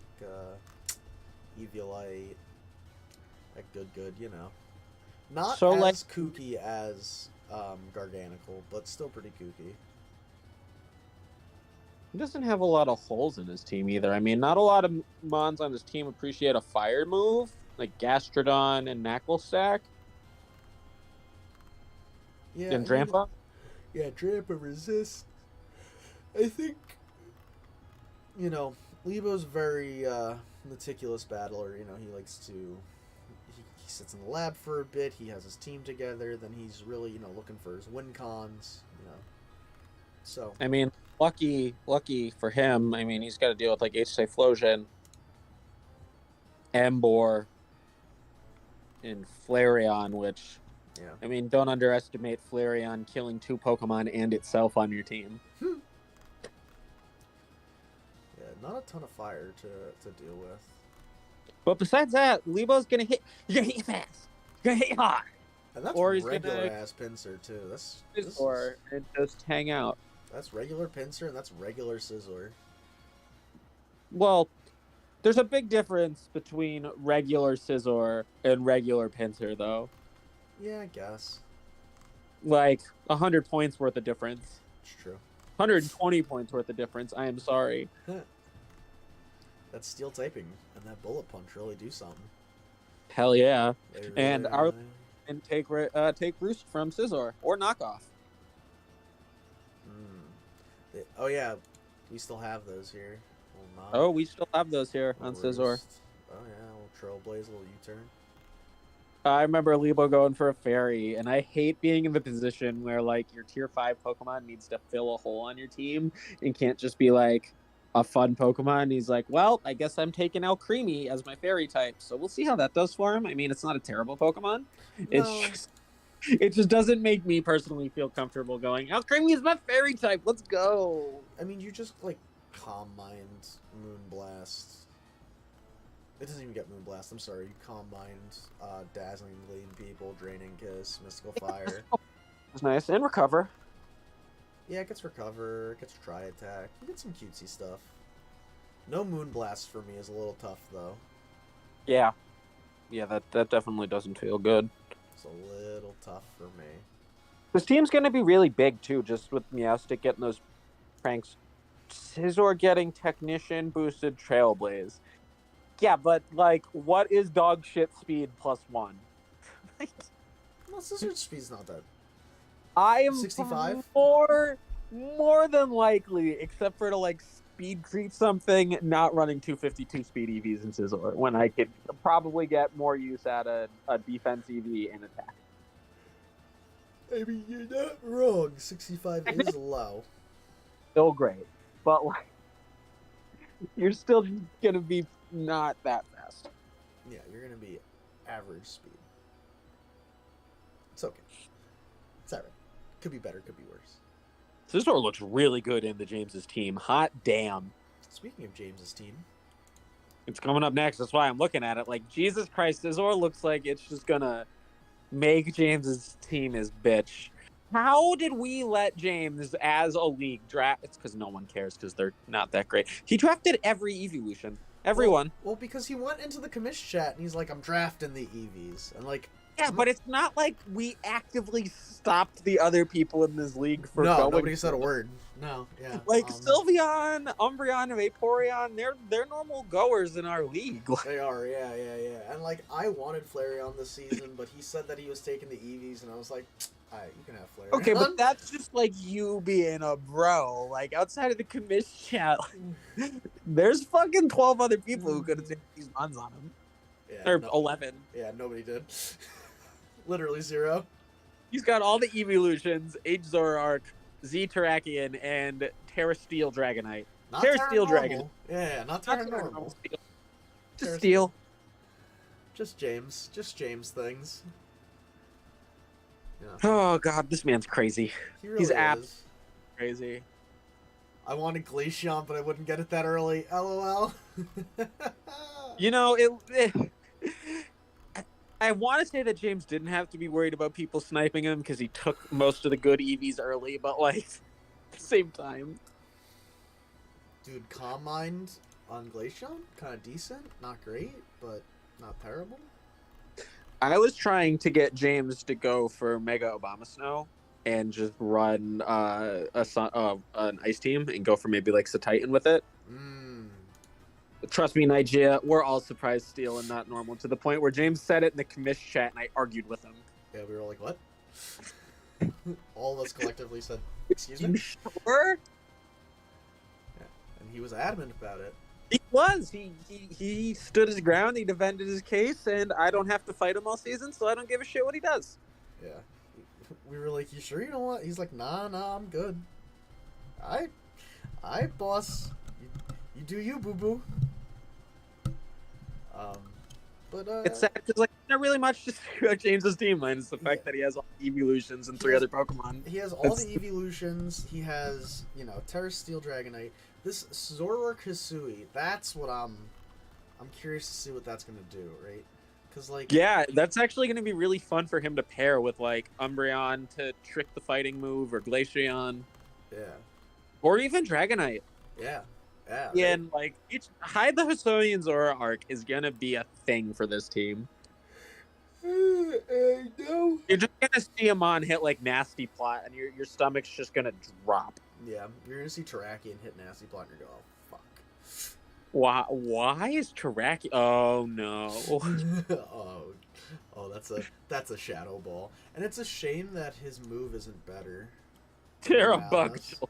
Eviolite. Good, Not so, as kooky as Garganical, but still pretty kooky. He doesn't have a lot of holes in his team either. I mean, not a lot of Mons on his team appreciate a fire move, like Gastrodon and Knucklestack. Yeah. And Drampa? Yeah, Drampa resist. I think, Lebo's very meticulous battler. He likes to... He sits in the lab for a bit. He has his team together. Then he's really, looking for his win cons. So. I mean, lucky for him. I mean, he's got to deal with like Typhlosion, Emboar, and Flareon. Which, I mean, don't underestimate Flareon killing 2 Pokemon and itself on your team. Yeah, not a ton of fire to deal with. But besides that, Lebo's gonna hit. You're gonna hit fast. You're gonna hit hard. And that's Or he's regular gonna ass pincer too. This Scizor and just hang out. that's regular pincer and that's regular scissor. Well, there's a big difference between regular Scizor and regular Pinsir, though. Yeah, I guess. Like 100 points worth of difference. It's true. 120 points worth of difference. I am sorry. That steel typing and that bullet punch really do something. Hell yeah. They really, And our really... and take Roost from Scizor or knockoff. Oh yeah, we still have those here. Oh, we still have those here on Scizor. Oh yeah, a little Trailblaze, a little U-turn. I remember Lebo going for a fairy, and I hate being in the position where like your tier 5 Pokemon needs to fill a hole on your team and can't just be like a fun Pokemon. And he's like, well, I guess I'm taking out Creamy as my fairy type, so we'll see how that does for him. I mean, it's not a terrible Pokemon. No. It just doesn't make me personally feel comfortable going, oh, Creamy is my fairy type, let's go. I mean, you just like Calm Mind, Moonblast. It doesn't even get Moonblast, I'm sorry. You Calm Mind, Dazzling Gleam people, Draining Kiss, Mystical Fire. It's nice. And Recover. Yeah, it gets Recover, it gets Try Attack. You get some cutesy stuff. No Moonblast for me is a little tough, though. Yeah. Yeah, that definitely doesn't feel good. It's a little tough for me. This team's going to be really big, too, just with Meowstic getting those pranks. Scizor getting Technician boosted Trailblaze. Yeah, but, like, what is dog shit speed +1? No, Scissor Speed's not that. I am 65? more than likely, except for to, like, speed creep something, not running 252 speed EVs in Scizor, when I could probably get more use out of a defense EV and attack. I mean, you're not wrong. 65 is low. Still great, but, like, you're still gonna be not that fast. Yeah, you're gonna be average speed. It's okay. It's alright. Could be better, could be worse. Scizor looks really good in the James's team. Hot damn. Speaking of James's team, It's coming up next. That's why I'm looking at it. Like, Jesus Christ, Scizor looks like it's just gonna make James's team his bitch. How did we let James, as a league, draft? It's because no one cares because they're not that great. He drafted every evolution. Everyone. Well, because he went into the commish chat and he's like, I'm drafting the EVs. And like, Yeah, but it's not like we actively stopped the other people in this league for going. Nobody said a word. No, yeah. Like Sylveon, Umbreon, and Vaporeon, they're normal goers in our league. They are, yeah. And like, I wanted Flareon this season, but he said that he was taking the EVs, and I was like, alright, you can have Flareon. Okay, but that's just like you being a bro. Like, outside of the commish chat, there's fucking 12 other people who could have taken these buns on him. Yeah, Or 11. Yeah, nobody did. Literally 0. He's got all the evolutions, Age Zoroark, Z Terrakion, and Terra Steel Dragonite. Not Terra Steel Normal. Dragon. Yeah, not Terra Normal. Steel. Just Terra Steel. Just James things. Yeah. Oh god, this man's crazy. He really He's is. Crazy. I wanted Glaceon, but I wouldn't get it that early. LOL. You know, I want to say that James didn't have to be worried about people sniping him because he took most of the good EVs early, but like, at the same time. Dude, Calm Mind on Glaceon? Kind of decent. Not great, but not terrible. I was trying to get James to go for Mega Abomasnow and just run an Ice Team and go for maybe like Titan with it. Trust me, Nigeria, we're all surprised Steel and not normal, to the point where James said it in the commish chat and I argued with him. Yeah, we were like, what? All of us collectively said, excuse me? You sure? Yeah. And he was adamant about it. He was. He stood his ground, he defended his case, and I don't have to fight him all season, so I don't give a shit what he does. Yeah. We were like, you sure you don't want? He's like, nah, I'm good. Alright, boss. You do you, boo-boo. But it's sad because like not really much to say about James's team, minus the fact that he has all the evolutions and 3 other Pokemon. He has all the evolutions. He has, Terra Steel Dragonite. This Zoroark Hisui, that's what I'm curious to see what that's gonna do, right? Because, like... Yeah, that's actually going to be really fun for him to pair with, like, Umbreon to trick the fighting move, or Glaceon. Yeah. Or even Dragonite. Yeah. Yeah. Yeah, and, like, Hide the Hisuian Zora arc is going to be a thing for this team. I know. You're just going to see Amon hit, like, Nasty Plot, and your stomach's just going to drop. Yeah, you're going to see Terrakion hit Nasty Plot, and you're going, oh, fuck. Why is Terrakion... Oh, no. That's a Shadow Ball. And it's a shame that his move isn't better. Terrabug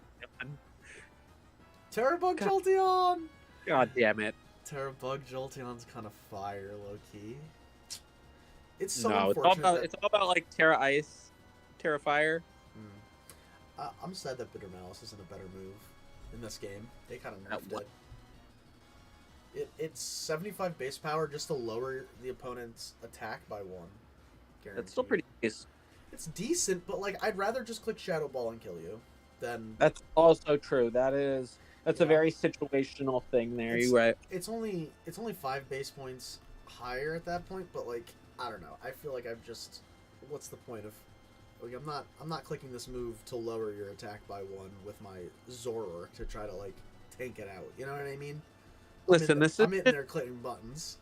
Terrabug Jolteon! God damn it. Terrabug Jolteon's kind of fire, low-key. It's so No, unfortunate. it's all about, like, Terra Ice, Terra Fire. I'm sad that Bitter Malice isn't a better move in this game. They kind of nerfed it. It's 75 base power just to lower the opponent's attack by 1. Guaranteed. That's still pretty decent. It's decent, but, like, I'd rather just click Shadow Ball and kill you than... That's also true. That's a very situational thing there. You're right. It's only 5 base points higher at that point, but, like, I don't know. I feel like I've just... What's the point of... Like, I'm not clicking this move to lower your attack by 1 with my Zoroark to try to, like, tank it out. You know what I mean? Listen, I'm in there clicking buttons.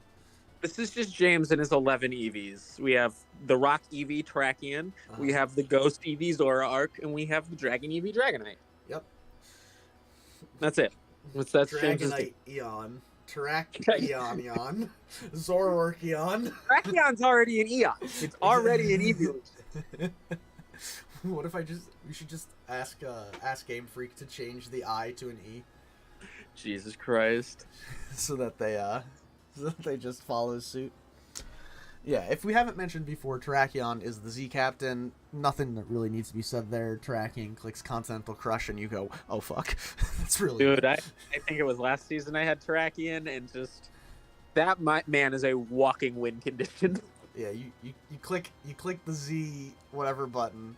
This is just James and his 11 EVs. We have the Rock EV Terrakion, we have the Ghost EV Zoroark, and we have the Dragon EV Dragonite. Yep. That's it. That's Dragonite Eon. Eon. Zoroark Eon. Terrakion's already an Eon. It's already an EV. What if we should just ask Game Freak to change the I to an E? Jesus Christ. so that they just follow suit. Yeah, if we haven't mentioned before, Terrakion is the Z Captain. Nothing that really needs to be said there. Terrakion clicks Continental Crush and you go, oh fuck. That's really Dude, good. I think it was last season I had Terrakion, and just that man is a walking win condition. Yeah, you click the Z whatever button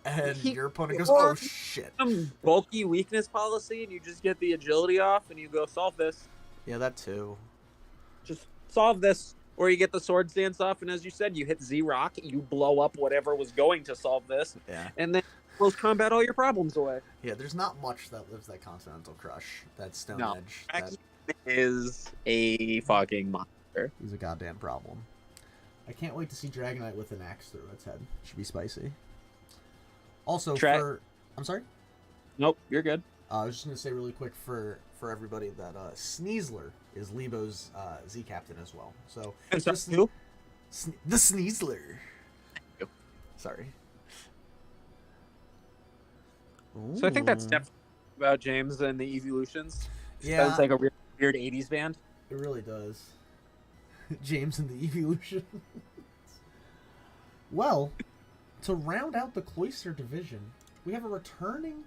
and your opponent goes, oh shit. Some bulky weakness policy and you just get the agility off and you go solve this. Yeah, that too. Just solve this. Or you get the Swords Dance off, and as you said, you hit Z-Rock, you blow up whatever was going to solve this, and then close combat all your problems away. Yeah, there's not much that lives that Continental Crush, that Stone Edge. That is a fucking monster. He's a goddamn problem. I can't wait to see Dragonite with an axe through its head. Should be spicy. Also, I'm sorry? Nope, you're good. I was just going to say really quick for everybody that Sneasler is Lebo's Z Captain as well. So who? The Sneasler. Sorry. Ooh. So I think that's definitely about James and the Evolutions. Yeah, sounds like a weird 80s band. It really does. James and the Evolutions. Well, to round out the Cloyster division, we have a returning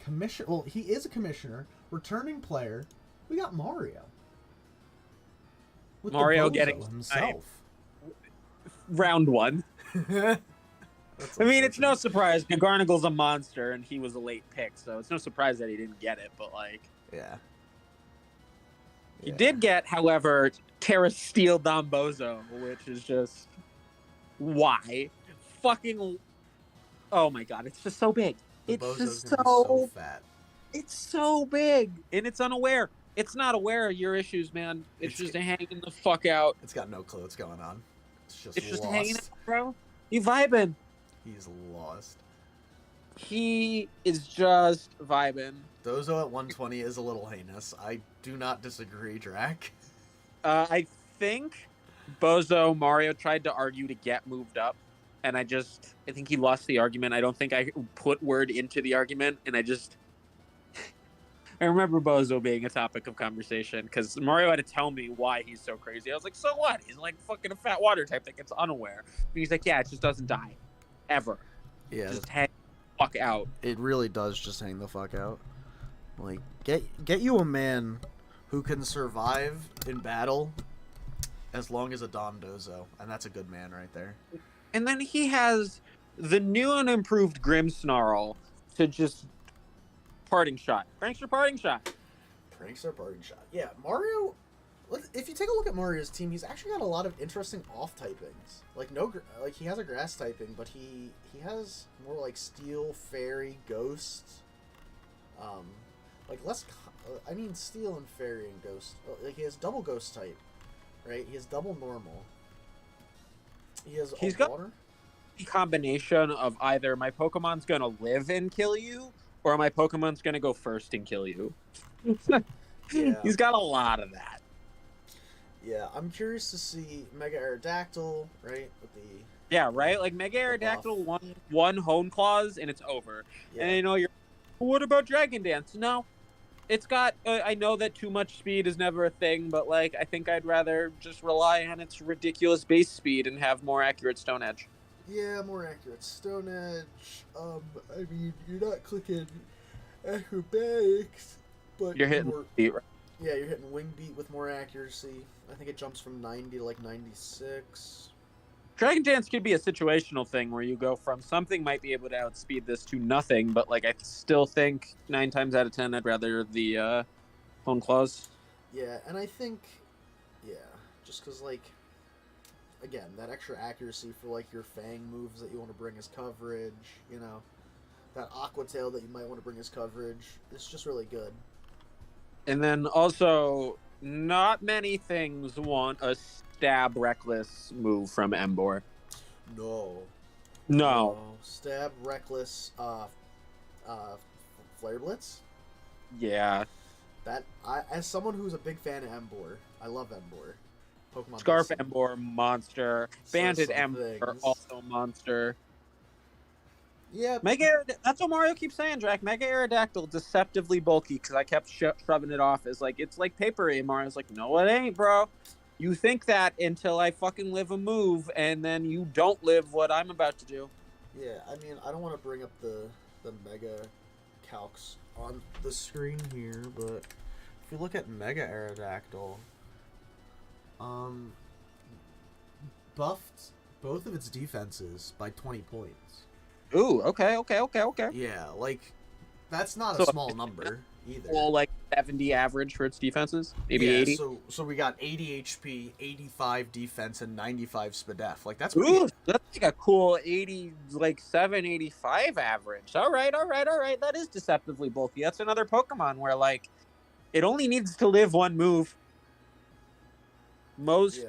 commissioner. Well, he is a commissioner, returning player. We got Mario. With Mario the getting himself. Round 1. I mean, it's no surprise. Garnagle's a monster, and he was a late pick, so it's no surprise that he didn't get it. But like, yeah, he did get, however, Terra Steel Dombozo, which is just why fucking. Oh my god, it's just so big. It's just so fat. It's so big, and it's unaware. It's not aware of your issues, man. It's just hanging the fuck out. It's got no clue what's going on. It's just hanging out, bro. You vibing. He's lost. He is just vibing. Dozo at 120 is a little heinous. I do not disagree, Drac. I think Bozo Mario tried to argue to get moved up, and I think he lost the argument. I don't think I put word into the argument, and I remember Bozo being a topic of conversation because Mario had to tell me why he's so crazy. I was like, so what? He's like fucking a fat water type that gets unaware. And he's like, yeah, it just doesn't die. Ever. Yeah. Just hang the fuck out. It really does just hang the fuck out. Like, get you a man who can survive in battle as long as a Dondozo, and that's a good man right there. And then he has the new and improved Grimmsnarl to just Parting Shot. Prankster Parting Shot. Prankster Parting Shot. Yeah, Mario, if you take a look at Mario's team, he's actually got a lot of interesting off typings. Like like he has a grass typing, but he has more like steel, fairy, ghost. Like less. I mean, steel and fairy and ghost. Like he has double ghost type, right? He has double normal. He's got water. A combination of either my Pokemon's gonna live and kill you, or my Pokemon's gonna go first and kill you. Yeah. He's got a lot of that. Yeah, I'm curious to see Mega Aerodactyl, right? With the right. Like Mega Aerodactyl one Hone Claws and it's over. Yeah. And you're. What about Dragon Dance? No, it's got. I know that too much speed is never a thing, but like I think I'd rather just rely on its ridiculous base speed and have more accurate Stone Edge. Yeah, more accurate Stone Edge. I mean, you're not clicking acrobatics, but you're hitting beat, right? Yeah, you're hitting Wing Beat with more accuracy. I think it jumps from 90 to like 96. Dragon Dance could be a situational thing where you go from something might be able to outspeed this to nothing, but like I still think 9 times out of 10 I'd rather the Hone Claws. Yeah, and I think, just because like, again, that extra accuracy for like your Fang moves that you want to bring as coverage, that Aqua Tail that you might want to bring as coverage, it's just really good. And then also, not many things want a Stab Reckless move from Emboar. No. Stab Reckless, Flare Blitz? Yeah. As someone who's a big fan of Emboar, I love Emboar. Pokemon Scarf Emboar, monster. Banded Emboar, also monster. Yeah. That's what Mario keeps saying, Drac. Mega Aerodactyl, deceptively bulky, because I kept shoving it off as like, it's like papery. And Mario's like, no, it ain't, bro. You think that until I fucking live a move, and then you don't live what I'm about to do. Yeah, I mean, I don't want to bring up the Mega calcs on the screen here, but if you look at Mega Aerodactyl, buffed both of its defenses by 20 points. Ooh, okay. Yeah, like, that's not a small number either. Well, like 70 average for its defenses? Maybe 80? So we got 80 HP, 85 defense, and 95 SPDF. Like, that's that's like a cool 87, 85 average. All right. That is deceptively bulky. That's another Pokemon where, like, it only needs to live one move. Most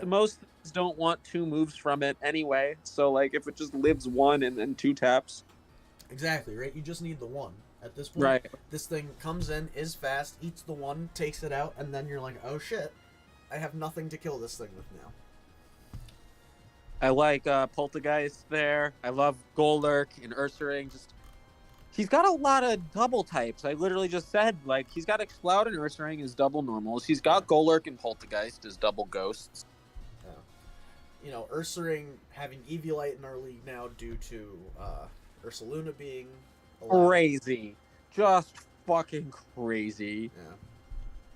don't want 2 moves from it anyway. So, like, if it just lives 1 and then 2 taps. Exactly, right? You just need the 1. At this point, right. This thing comes in, is fast, eats the 1, takes it out, and then you're like, oh shit, I have nothing to kill this thing with now. I like Poltergeist there. I love Golurk and Ursaring. He's got a lot of double types. I literally just said, like, he's got Exploud and Ursaring as double normals. He's got Golurk and Poltergeist as double ghosts. Yeah. Ursaring having Eviolite in our league now due to Ursaluna being allowed. Crazy. Just fucking crazy. Yeah.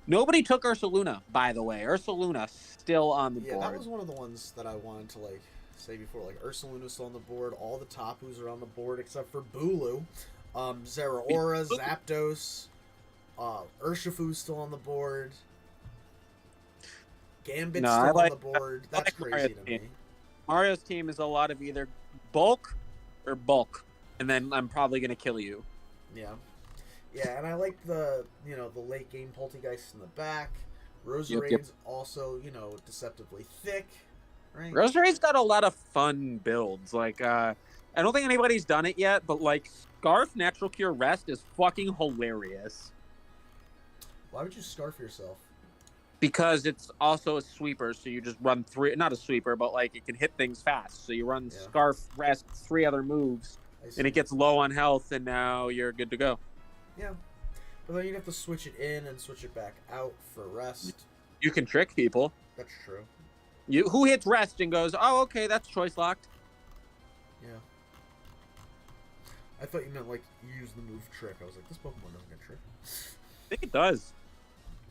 Nobody took Ursaluna, by the way. Ursaluna still on the board. Yeah, that was one of the ones that I wanted to, like, say before. Like, Ursaluna's still on the board. All the Tapus are on the board except for Bulu. Zeraora, Zapdos, Urshifu's still on the board. Gambit's still on the board. That's crazy to me. Mario's team is a lot of either bulk or bulk, and then I'm probably going to kill you. Yeah. Yeah, and I like the late game Poltergeist in the back. Roserade's also, deceptively thick, right? Roserade's got a lot of fun builds. Like, I don't think anybody's done it yet, but, like, Scarf Natural Cure Rest is fucking hilarious. Why would you Scarf yourself? Because it's also a sweeper, so you just run 3... Not a sweeper, but, like, it can hit things fast. So you run Scarf, Rest, 3 other moves, and it gets low on health, and now you're good to go. Yeah. But then you'd have to switch it in and switch it back out for Rest. You can trick people. That's true. Who hits Rest and goes, oh, okay, that's choice locked. Yeah. I thought you meant, like, use the move Trick. I was like, this Pokemon doesn't get Trick. I think it does.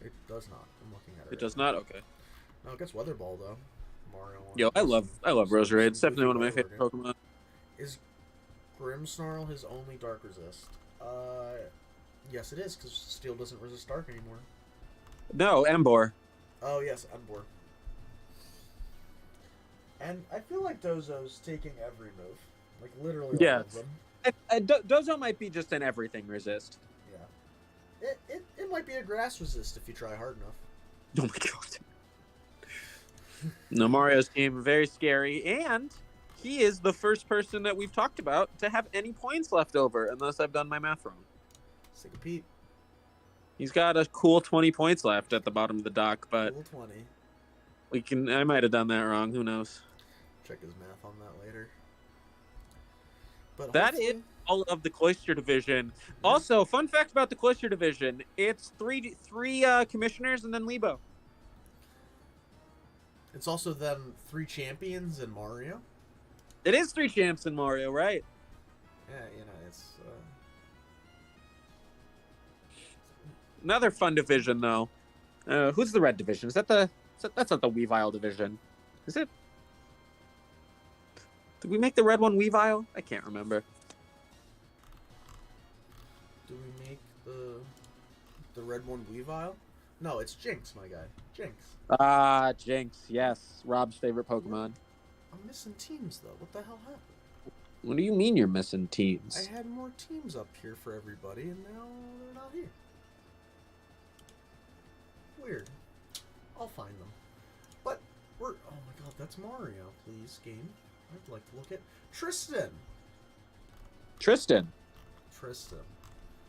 It does not. I'm looking at it. It does not? Okay. No, it gets Weather Ball, though. Mario. Yo, I love Roserade. It's definitely one of my favorite Pokemon. Is Grimmsnarl his only Dark Resist? Yes, it is, because Steel doesn't resist Dark anymore. No, Emboar. Oh yes, Unbor. And I feel like Dozo's taking every move, like literally all Yeah. of them. Dozo might be just an everything resist. Yeah. It might be a grass resist if you try hard enough. Oh my god. No, Mario's team, very scary. And he is the first person that we've talked about to have any points left over, unless I've done my math wrong. Let's take a peep. He's got a cool 20 points left at the bottom of the dock, but Cool 20. I might have done that wrong. Who knows? Check his math on that later. But that is all of the Cloister Division. Yeah. Also, fun fact about the Cloister Division: it's three commissioners and then Lebo. It's also them 3 champions and Mario. It is 3 champs in Mario, right? Yeah, you know, it's Another fun division, though. Who's the red division? That's not the Weavile division, is it? Did we make the red one Weavile? I can't remember. Do we make the red one Weavile? No, it's Jinx, my guy. Jinx. Ah, Jinx. Yes, Rob's favorite Pokemon. I'm missing teams though. What the hell happened? What do you mean you're missing teams? I had more teams up here for everybody, and now they're not here. Weird. I'll find them. But we're... Oh my god, that's Mario. Please, game. I'd like to look at... Tristan! Tristan.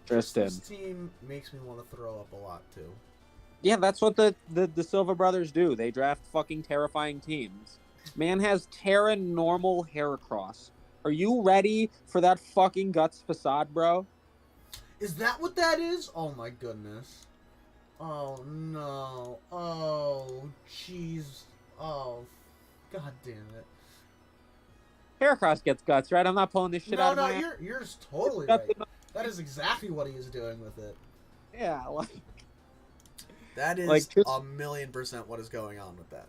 Tristan's team makes me want to throw up a lot, too. Yeah, that's what the Silva brothers do. They draft fucking terrifying teams. Man has Terra normal Heracross. Are you ready for that fucking Guts facade, bro? Is that what that is? Oh my goodness. Oh no. Oh, jeez. Oh, god damn it. Heracross gets Guts, right? I'm not pulling this shit out of my... No, you're totally right. That is exactly what he is doing with it. Yeah, like... That is like, 1,000,000% what is going on with that.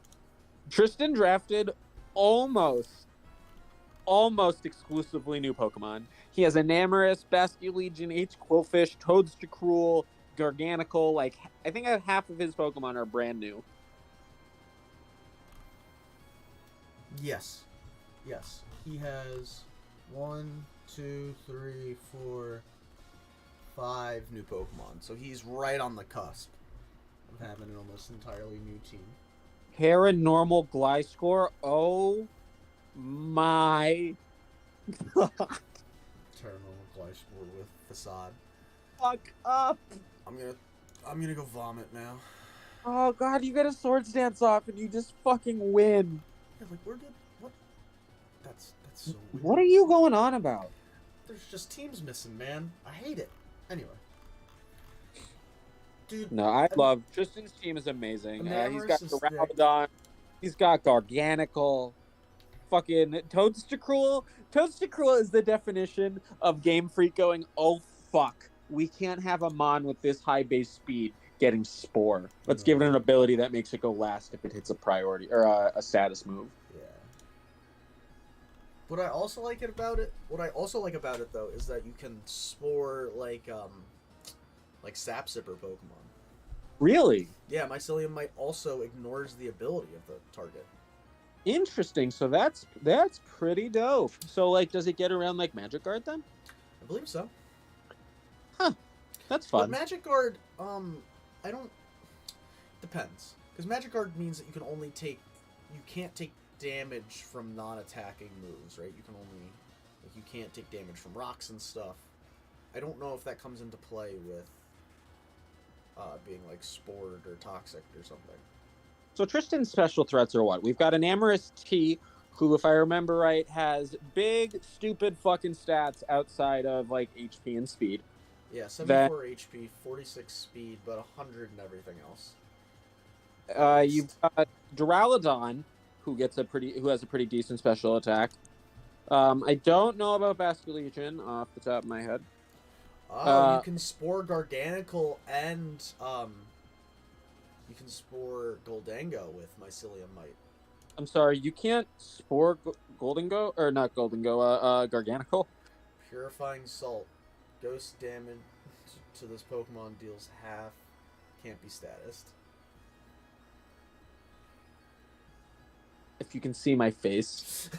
Tristan drafted almost exclusively new Pokemon. He has Enamorus, Basculegion, Quillfish, Toadstool, Garganical. Like, I think half of his Pokemon are brand new. Yes. He has 1, 2, 3, 4, 5 new Pokemon. So he's right on the cusp of having an almost entirely new team. Paranormal Gliscor. Oh my god. Paranormal Gliscor with Facade. Fuck up. I'm gonna go vomit now. Oh god, you get a Swords Dance off and you just fucking win. Yeah, like what? That's so weird. What are you going on about? There's just teams missing, man. I hate it. Anyway. Dude, no, I love Tristan's team is amazing. He's got Duraludon. He's got Garganical. Fucking Toadstool. Toadstool is the definition of Game Freak going, oh fuck, we can't have a Mon with this high base speed getting Spore. Let's give it an ability that makes it go last if it hits a priority or a status move. Yeah. What I also like about it though is that you can Spore like Sap Sipper Pokemon. Really? Yeah, Mycelium Might also ignores the ability of the target. Interesting. So that's pretty dope. So like, does it get around like Magic Guard then? I believe so. Huh. That's fun. But Magic Guard, I don't... Depends. Because Magic Guard means that you can't take damage from non-attacking moves, right? You can only... Like, you can't take damage from rocks and stuff. I don't know if that comes into play with being, like, spored or toxic or something. So Tristan's special threats are what? We've got an Amorous T, who, if I remember right, has big, stupid fucking stats outside of, like, HP and speed. Yeah, 74 HP, 46 speed, but 100 and everything else. You've got Duraludon, who has a pretty decent special attack. I don't know about Basculegion off the top of my head. You can Spore Garganical and you can Spore Goldango with Mycelium Might. I'm sorry, you can't Spore Goldango or not Goldango, Garganical. Purifying Salt. Ghost damage to this Pokemon deals half. Can't be statused. if you can see my face.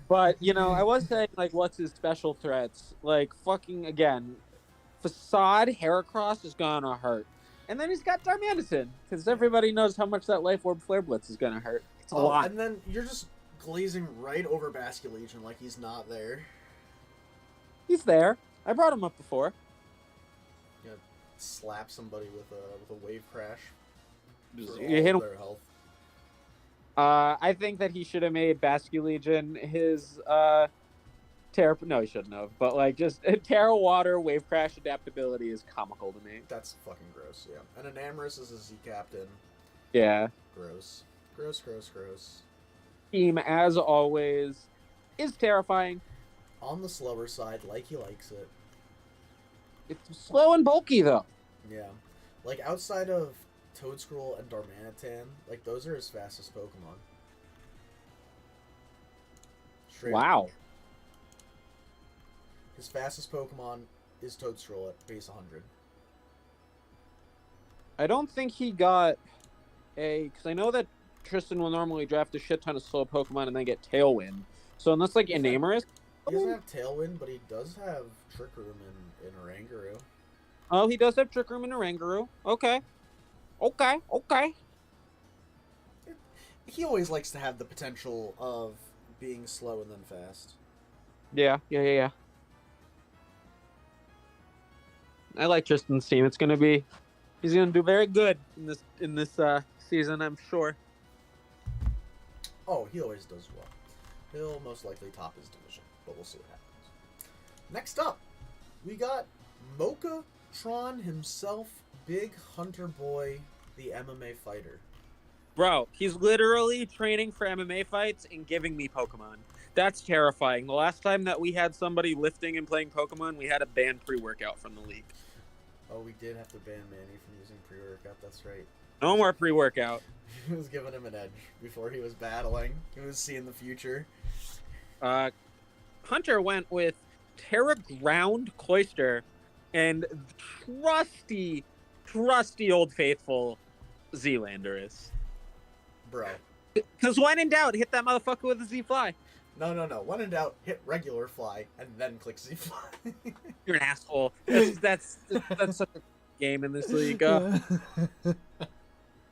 But, I was saying, like, what's his special threats? Like, fucking, again, Facade Heracross is gonna hurt. And then he's got Darmanitan, because everybody knows how much that Life Orb Flare Blitz is gonna hurt. It's a lot. And then you're just glazing right over Basculegion like he's not there. He's there. I brought him up before. You slap somebody with a wave crash. You hit him. Their health. I think that he should have made Basculegion his Terra. No, he shouldn't have. But like, just Terra Water Wave Crash adaptability is comical to me. That's fucking gross. Yeah. And Enamorus is a Z Captain. Yeah. Gross. Team, as always, is terrifying. On the slower side, like he likes it. It's slow and bulky though. Yeah. Like outside of Toadscroll and Darmanitan, like those are his fastest Pokemon. Straight Wow. up. His fastest Pokemon is Toadscroll at base 100. I don't think he got because I know that Tristan will normally draft a shit ton of slow Pokemon and then get Tailwind. So unless like Enamorus. He doesn't have Tailwind, but he does have Trick Room in Oranguru. Oh, he does have Trick Room in Oranguru. Okay. He always likes to have the potential of being slow and then fast. Yeah. I like Tristan's team. He's gonna do very good in this season, I'm sure. Oh, he always does well. He'll most likely top his division, but we'll see what happens. Next up, we got Mocha-Tron himself, Big Hunter Boy, the MMA fighter. Bro, he's literally training for MMA fights and giving me Pokemon. That's terrifying. The last time that we had somebody lifting and playing Pokemon, we had a banned pre-workout from the league. Oh, we did have to ban Manny from using pre-workout, that's right. No more pre-workout. He was giving him an edge before he was battling. He was seeing the future. Hunter went with Terra Ground Cloyster and trusty Old Faithful Zealandorus. Bro. Because when in doubt, hit that motherfucker with a Z-Fly. No. When in doubt, hit regular fly and then click Z-Fly. You're an asshole. That's such a game in this league.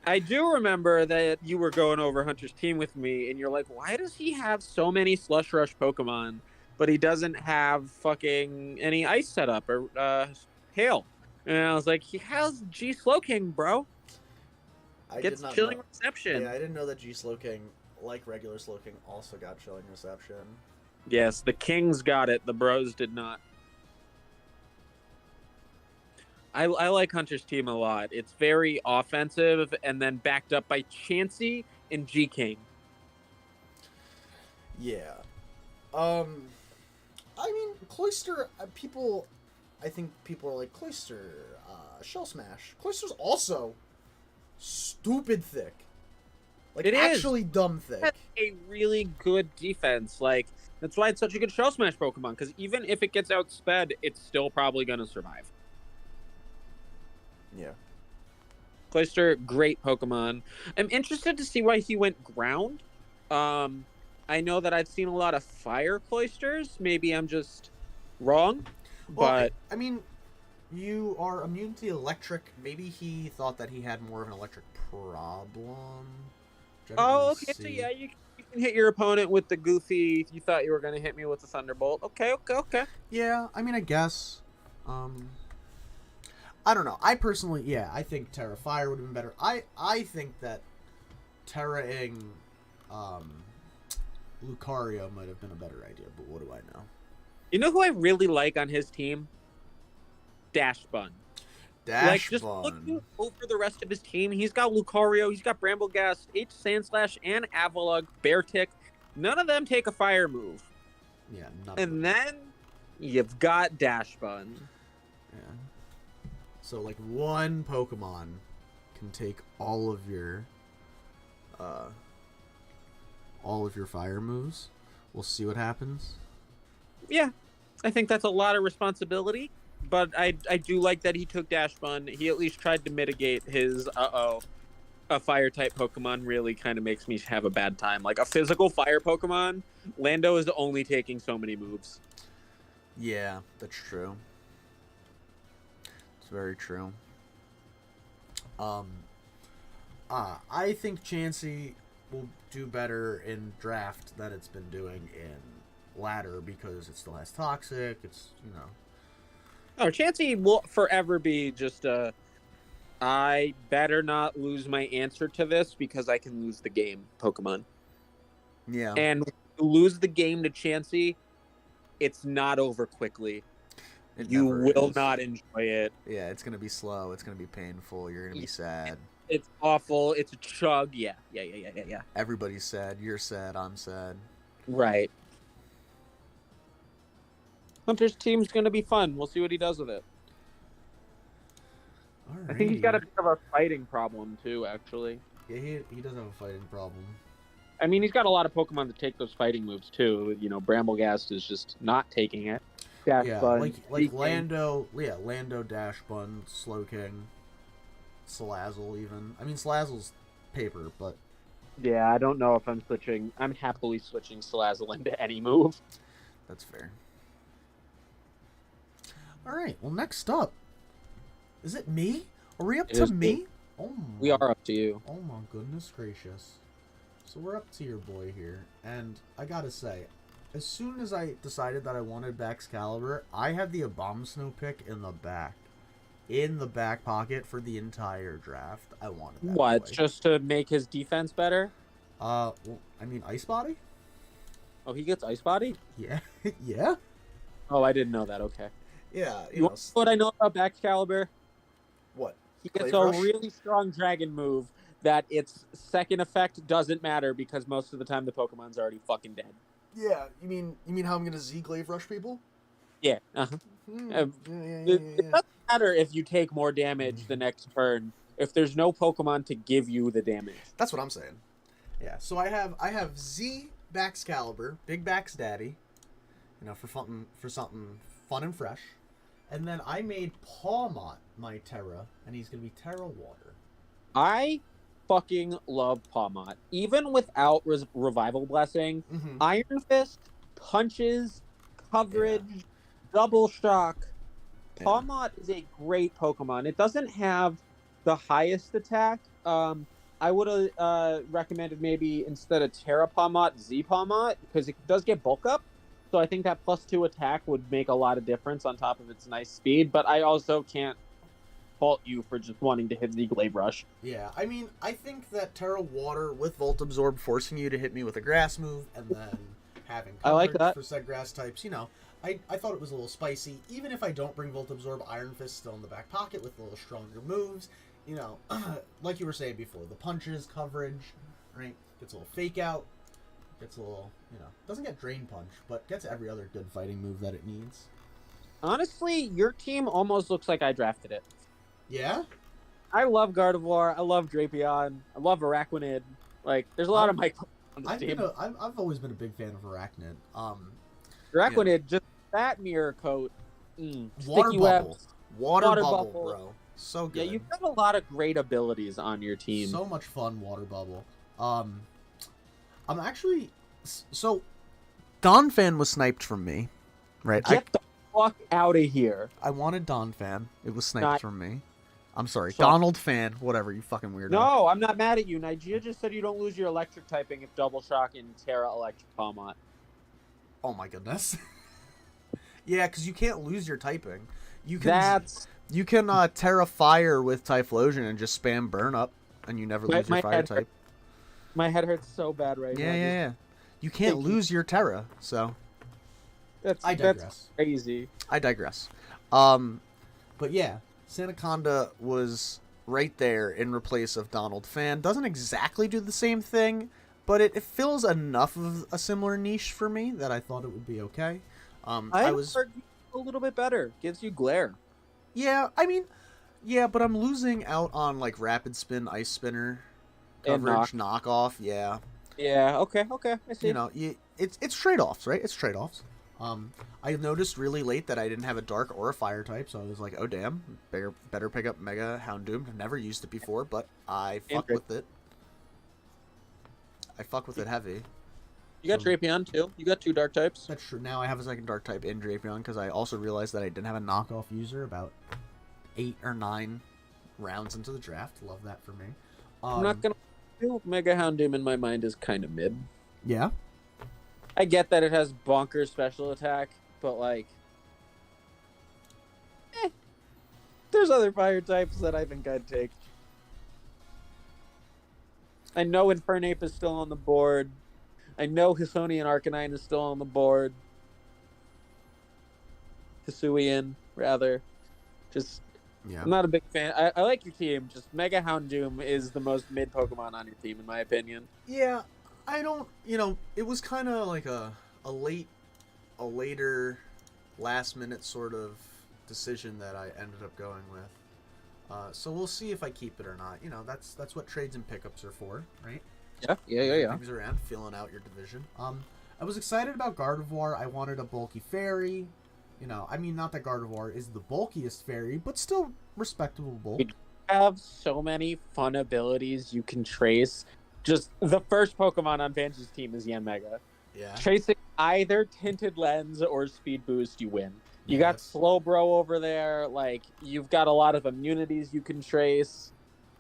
I do remember that you were going over Hunter's team with me, and you're like, why does he have so many Slush Rush Pokemon, but he doesn't have fucking any Ice setup or Hail? And I was like, he has G Slowking, bro. Gets chilling reception. Yeah, I didn't know that G Slowking, like regular Slowking, also got chilling reception. Yes, the Kings got it. The Bros did not. I like Hunter's team a lot. It's very offensive and then backed up by Chansey and G-King. Yeah. I mean, Cloyster, I think people are like, Cloyster, Shell Smash. Cloyster's also stupid thick. Like, it actually dumb thick. That's a really good defense. Like, that's why it's such a good Shell Smash Pokemon, because even if it gets outsped, it's still probably going to survive. Yeah. Cloyster, great Pokemon. I'm interested to see why he went ground. I know that I've seen a lot of fire Cloysters. Maybe I'm just wrong. But I mean, you are immune to the electric. Maybe he thought that he had more of an electric problem. Oh, okay. So yeah, you can hit your opponent with the goofy. You thought you were going to hit me with the Thunderbolt. Okay. Yeah, I mean, I guess. I don't know. I personally, I think Terra Fire would have been better. I think that Terra-ing Lucario might have been a better idea, but what do I know? You know who I really like on his team? Dashbun. Just looking over the rest of his team, he's got Lucario, he's got Bramblegast, H Sandslash, and Avalugg, Beartick. None of them take a fire move. Yeah, and then you've got Dashbun. Yeah. So, like, one Pokemon can take all of your fire moves. We'll see what happens. Yeah, I think that's a lot of responsibility, but I do like that he took Dashbun. He at least tried to mitigate his a fire type Pokemon really kind of makes me have a bad time. Like a physical fire Pokemon, Lando is only taking so many moves. Yeah, that's true. It's very true. I think Chansey will do better in draft than it's been doing in ladder because it still has toxic. It's, you know. Oh, Chansey will forever be just a. I better not lose my answer to this because I can lose the game, Pokemon. Yeah. And when you lose the game to Chansey, it's not over quickly. You will not enjoy it. Yeah, it's gonna be slow. It's gonna be painful. You're gonna be sad. It's awful. It's a chug. Yeah. Everybody's sad. You're sad. I'm sad. Right. Hunter's team's gonna be fun. We'll see what he does with it. Alrighty. I think he's got a bit of a fighting problem too, actually. Yeah, he does have a fighting problem. I mean, he's got a lot of Pokemon to take those fighting moves too. You know, Bramblegast is just not taking it. Dash Bun, like Lando, Lando, Dash Bun, Slowking, Salazzle even. I mean, Salazzle's paper, but... Yeah, I don't know if I'm switching. I'm happily switching Salazzle into any move. That's fair. Alright, well, next up. Is it me? Are we up to me? Oh my, we are up to you. Oh my goodness gracious. So we're up to your boy here. And I gotta say, as soon as I decided that I wanted Baxcalibur, I had the Abomasnow pick in the back. In the back pocket for the entire draft. I wanted that. What? Boy. Just to make his defense better? Well, I mean, Ice Body? Oh, he gets Ice Body? Yeah. Yeah? Oh, I didn't know that. Okay. Yeah. You know what I know about Baxcalibur? What? He gets a really strong dragon move that its second effect doesn't matter because most of the time the Pokemon's already fucking dead. Yeah, you mean how I'm gonna Z-Glaive Rush people? Yeah. It doesn't matter if you take more damage the next turn if there's no Pokemon to give you the damage. That's what I'm saying. Yeah. So I have Z Baxcalibur, Big Bax Daddy, you know, for something fun and fresh, and then I made Pawmot my Terra, and he's gonna be Terra Water. I fucking love Pawmot. Even without Revival Blessing, Iron Fist, punches, coverage, double shock. Pawmot is a great Pokemon. It doesn't have the highest attack. I would have recommended maybe instead of Terra Pawmot, Z Pawmot, because it does get bulk up. So I think that +2 attack would make a lot of difference on top of its nice speed. But I also can't fault you for just wanting to hit the Glaive Rush. Yeah, I mean, I think that Terra Water with Volt Absorb forcing you to hit me with a grass move and then having coverage I like that. for said grass types, you know, I thought it was a little spicy. Even if I don't bring Volt Absorb, Iron Fist still in the back pocket with a little stronger moves. You know, like you were saying before, the punches, coverage, right? Gets a little fake out. Gets a little, you know, doesn't get Drain Punch, but gets every other good fighting move that it needs. Honestly, your team almost looks like I drafted it. Yeah? I love Gardevoir. I love Drapion. I love Araquanid. Like, there's a lot of my on this team. I've always been a big fan of Arachnid. Araquanid, just that mirror coat. Water sticky bubble. webs. Water bubble, bro. So good. Yeah, you've got a lot of great abilities on your team. So much fun, Water Bubble. I'm actually... So, Donphan was sniped from me, right? Get the fuck out of here. I wanted Donphan. It was sniped from me. I'm sorry. So, Donald Fan. Whatever, you fucking weirdo. No, I'm not mad at you. Nigeria just said you don't lose your electric typing if Double Shock and Terra Electric Palmot. Oh my goodness. Yeah, because you can't lose your typing. You can Terra Fire with Typhlosion and just spam Burn Up, and you never lose your Fire type. My head hurts so bad right now. Yeah. You can't lose your Terra, so... I digress. That's crazy. I digress. But yeah, Sandaconda was right there in replace of Donald Fan. Doesn't exactly do the same thing, but it fills enough of a similar niche for me that I thought it would be okay. I was a little bit better. Gives you glare. Yeah, I mean, yeah, but I'm losing out on like Rapid Spin, Ice Spinner, coverage, knockoff. Yeah. Yeah. Okay. I see. You know, it's trade-offs, right? It's trade-offs. I noticed really late that I didn't have a dark or a fire type, so I was like, oh damn, better pick up Mega Houndoom. I've never used it before, but I fuck with it. I fuck with it heavy. You got Drapion too. You got 2 dark types. That's true. Now I have a second dark type in Drapion because I also realized that I didn't have a knockoff user about 8 or 9 rounds into the draft. Love that for me. I'm not gonna. Mega Houndoom in my mind is kind of mid. Yeah. I get that it has bonkers special attack, but like, there's other fire types that I think I'd take. I know Infernape is still on the board. I know Hisuian Arcanine is still on the board. Hisuian, rather. Just, yeah. I'm not a big fan. I like your team. Just Mega Houndoom is the most mid Pokemon on your team, in my opinion. Yeah, I don't, it was kind of like a later, last minute sort of decision that I ended up going with. So we'll see if I keep it or not. That's what trades and pickups are for, right? Yeah. Things around, filling out your division. I was excited about Gardevoir. I wanted a bulky fairy. Not that Gardevoir is the bulkiest fairy, but still respectable bulk. You have so many fun abilities you can trace. Just the first Pokemon on Vange's team is Yanmega. Yeah. Tracing either Tinted Lens or Speed Boost, you win. You got Slowbro over there. Like, you've got a lot of immunities you can trace.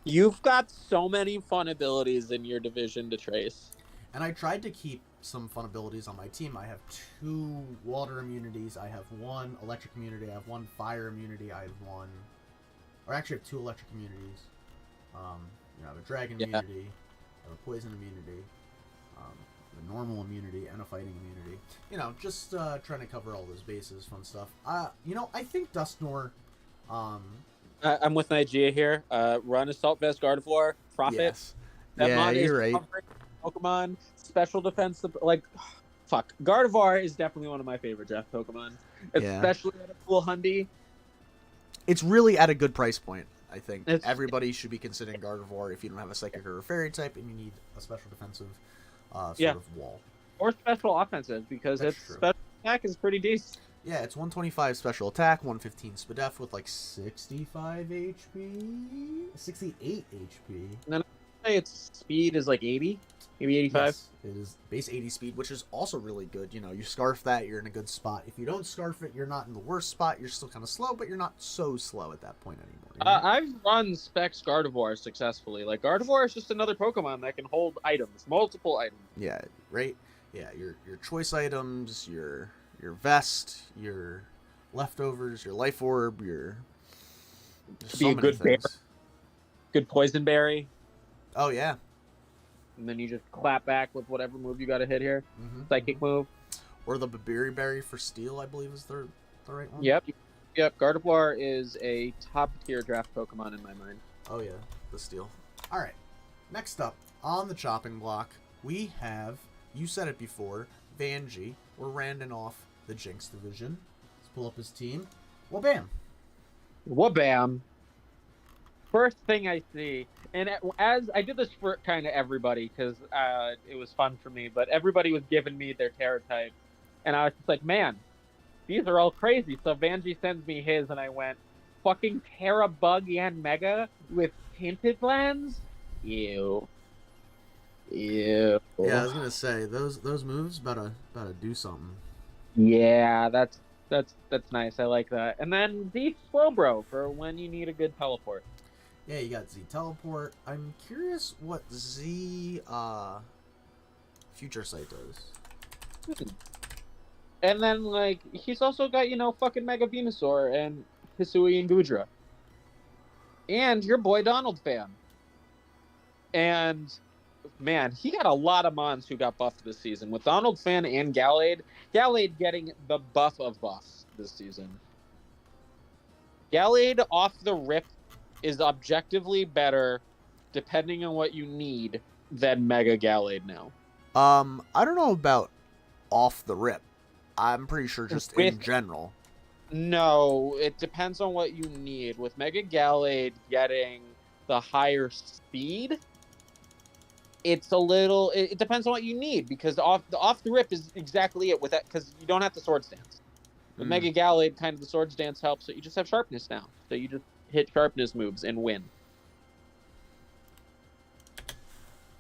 You've got so many fun abilities in your division to trace. And I tried to keep some fun abilities on my team. I have 2 water immunities. I have 1 electric immunity. I have 1 fire immunity. I have 1... Or actually, I have 2 electric immunities. I have a dragon immunity. I have a poison immunity. A normal immunity and a fighting immunity. Just trying to cover all those bases. Fun stuff. I think Dusknoir... I'm with Nigeria here. Run Assault Vest Gardevoir. Profit. Yes. Yeah, you're right. Pokemon. Special defense. Fuck. Gardevoir is definitely one of my favorite draft Pokemon. Especially at a cool Hundy. It's really at a good price point, I think. Everybody should be considering Gardevoir if you don't have a Psychic or a Fairy type and you need a special defensive sort of wall. Or special offensive, because its special attack is pretty decent. Yeah, it's 125 special attack, 115 SPDF with like 65 HP? 68 HP. And then I say its speed is like 80, maybe 85. Yes, it is base 80 speed, which is also really good. You scarf that, you're in a good spot. If you don't scarf it, you're not in the worst spot. You're still kind of slow, but you're not so slow at that point anymore. I've run Specs Gardevoir successfully. Like, Gardevoir is just another Pokemon that can hold items, multiple items. Yeah, right? Yeah, your choice items, your vest, your leftovers, your life orb, your be a good bear, good poison berry. Oh yeah, and then you just clap back with whatever move you got to hit here. Psychic move, or the Babiri berry for steel, I believe is the right one. Yep. Gardevoir is a top tier draft Pokemon in my mind. Oh yeah, the steel. All right, next up on the chopping block we have, you said it before, Vanjie. We're rounding off the Jinx division. Let's pull up his team. Wabam. First thing I see, and as I did this for kind of everybody because it was fun for me, but everybody was giving me their Terra type, and I was just like, man, these are all crazy. So Vanjie sends me his, and I went, fucking Terra Bug Yanmega with Tinted Lens? Ew. Yeah, I was gonna say those moves about to do something. Yeah, that's nice. I like that. And then Z Slowbro for when you need a good teleport. Yeah, you got Z teleport. I'm curious what Z Future Sight does. And then like he's also got fucking Mega Venusaur and Hisuian Gudra. And your boy Donald fan. And man, he got a lot of mons who got buffed this season. With Donald Fan and Gallade. Gallade getting the buff of buffs this season. Gallade off the rip is objectively better, depending on what you need, than Mega Gallade now. I don't know about off the rip. I'm pretty sure just in general. No, it depends on what you need. With Mega Gallade getting the higher speed, it's a little. It depends on what you need, because off the rip is exactly it with that, because you don't have to sword stance. With Mega Gallade, kind of the sword stance helps, so you just have sharpness now. So you just hit sharpness moves and win.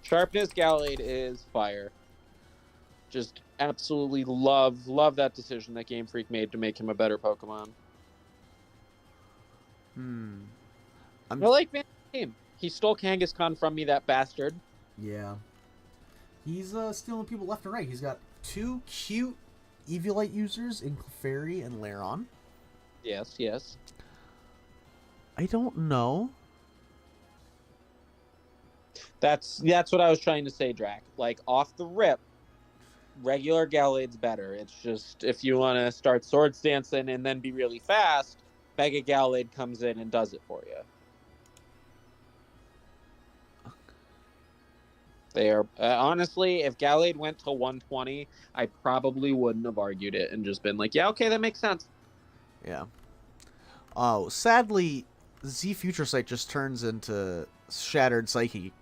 Sharpness Gallade is fire. Just absolutely love that decision that Game Freak made to make him a better Pokemon. I like Van's team. He stole Kangaskhan from me, that bastard. Yeah. He's stealing people left and right. He's got 2 cute Eviolite users in Clefairy and Lairon. Yes, yes. I don't know. That's what I was trying to say, Drac. Like, off the rip, regular Gallade's better. It's just, if you want to start sword stancing and then be really fast, Mega Gallade comes in and does it for you. They are honestly, if Gallade went to 120, I probably wouldn't have argued it and just been like, yeah, okay, that makes sense. Yeah. Oh, sadly, Z Future Sight just turns into Shattered Psyche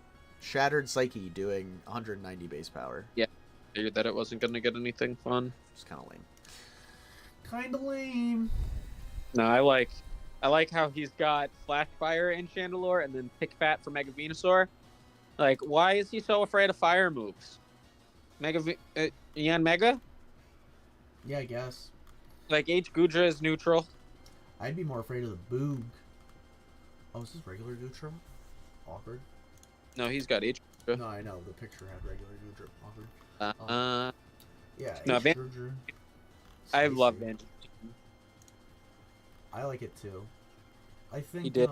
doing 190 base power. Yeah, figured that it wasn't going to get anything fun. It's kind of lame. Kind of lame. No, I like how he's got Flash Fire and Chandelure and then Pick Fat for Mega Venusaur. Like, why is he so afraid of fire moves? Yan Mega? Yeah, I guess. Like, H. Gudra is neutral. I'd be more afraid of the Boog. Oh, is this regular Gudra? Awkward. No, he's got H. Gudra. No, I know. The picture had regular Gudra. Awkward. Yeah, no, H. Gudra. I love Van. I like it too. I think he did.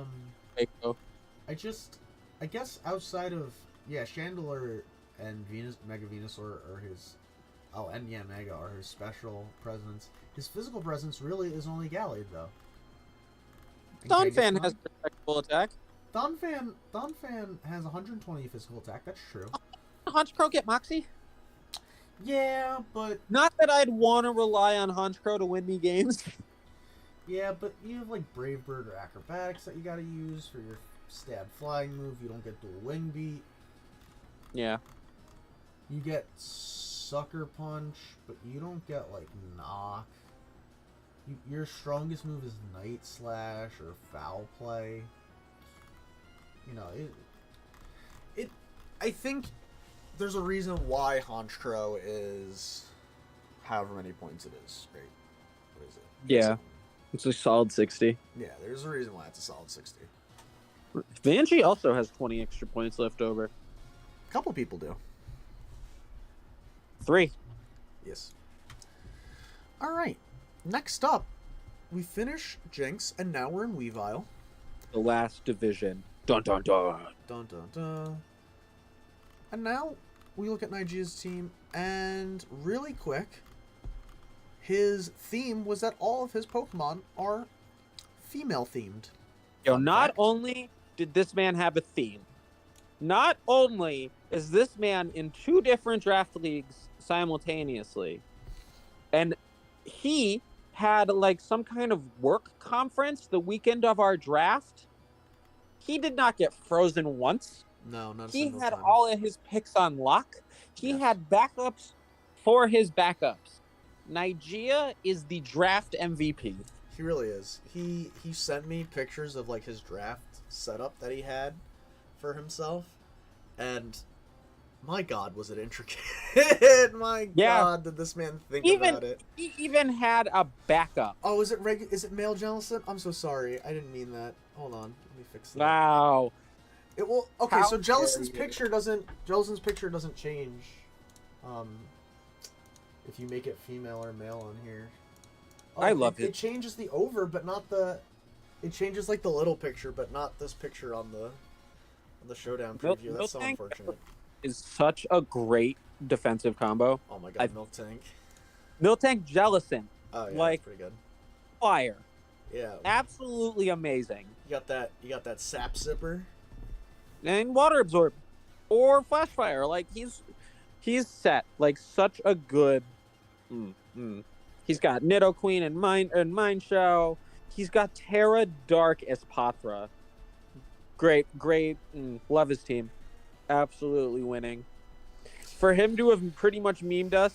I guess outside of Chandelure and Mega Venusaur are his. Oh, and Mega are his special presence. His physical presence really is only Gallade, though. Donphan has a respectable attack. Donphan has 120 physical attack. That's true. Honchkrow get Moxie? Yeah, but not that I'd want to rely on Honchkrow to win me games. Yeah, but you have like Brave Bird or Acrobatics that you gotta use for your stab flying move. You don't get dual wing beat. Yeah. You get Sucker Punch, but you don't get like Knock. Your strongest move is Night Slash or Foul Play. You know, I think there's a reason why Honchkrow is however many points it is, right? What is it? Yeah. It's a solid 60. Yeah, there's a reason why it's a solid 60. Vanjie also has 20 extra points left over. A couple people do. 3. Yes. All right. Next up, we finish Jinx, and now we're in Weavile. The last division. Dun dun dun. Dun dun dun. And now we look at Nigea's team, and really quick, his theme was that all of his Pokemon are female themed. Yo, not only did this man have a theme, not only is this man in 2 different draft leagues simultaneously, and he had like some kind of work conference the weekend of our draft. He did not get frozen once. No, not a He single had time. all of his picks on lock. He had backups for his backups. Nigeria is the draft MVP. He really is. He sent me pictures of like his draft setup that he had for himself, and my God, was it intricate! My God, did this man think about it? He even had a backup. Oh, is it male Jellicent? I'm so sorry. I didn't mean that. Hold on, let me fix that. Wow. It will. Okay, How so Jellicent's dare you. picture doesn't change. If you make it female or male on here. Oh, I love it. It changes the over, but not the. It changes like the little picture, but not this picture on the showdown preview. That's so unfortunate. Is such a great defensive combo. Oh my God, Milk Tank. Miltank Jellicent. Oh yeah, like, pretty good. Fire. Yeah. Absolutely amazing. You got that Sap Sipper. And Water Absorb. Or Flash Fire. Like, he's set. Like, such a good... He's got Nidoqueen and Mind Show. He's got Terra Dark Espathra. Great. Love his team. absolutely winning. For him to have pretty much memed us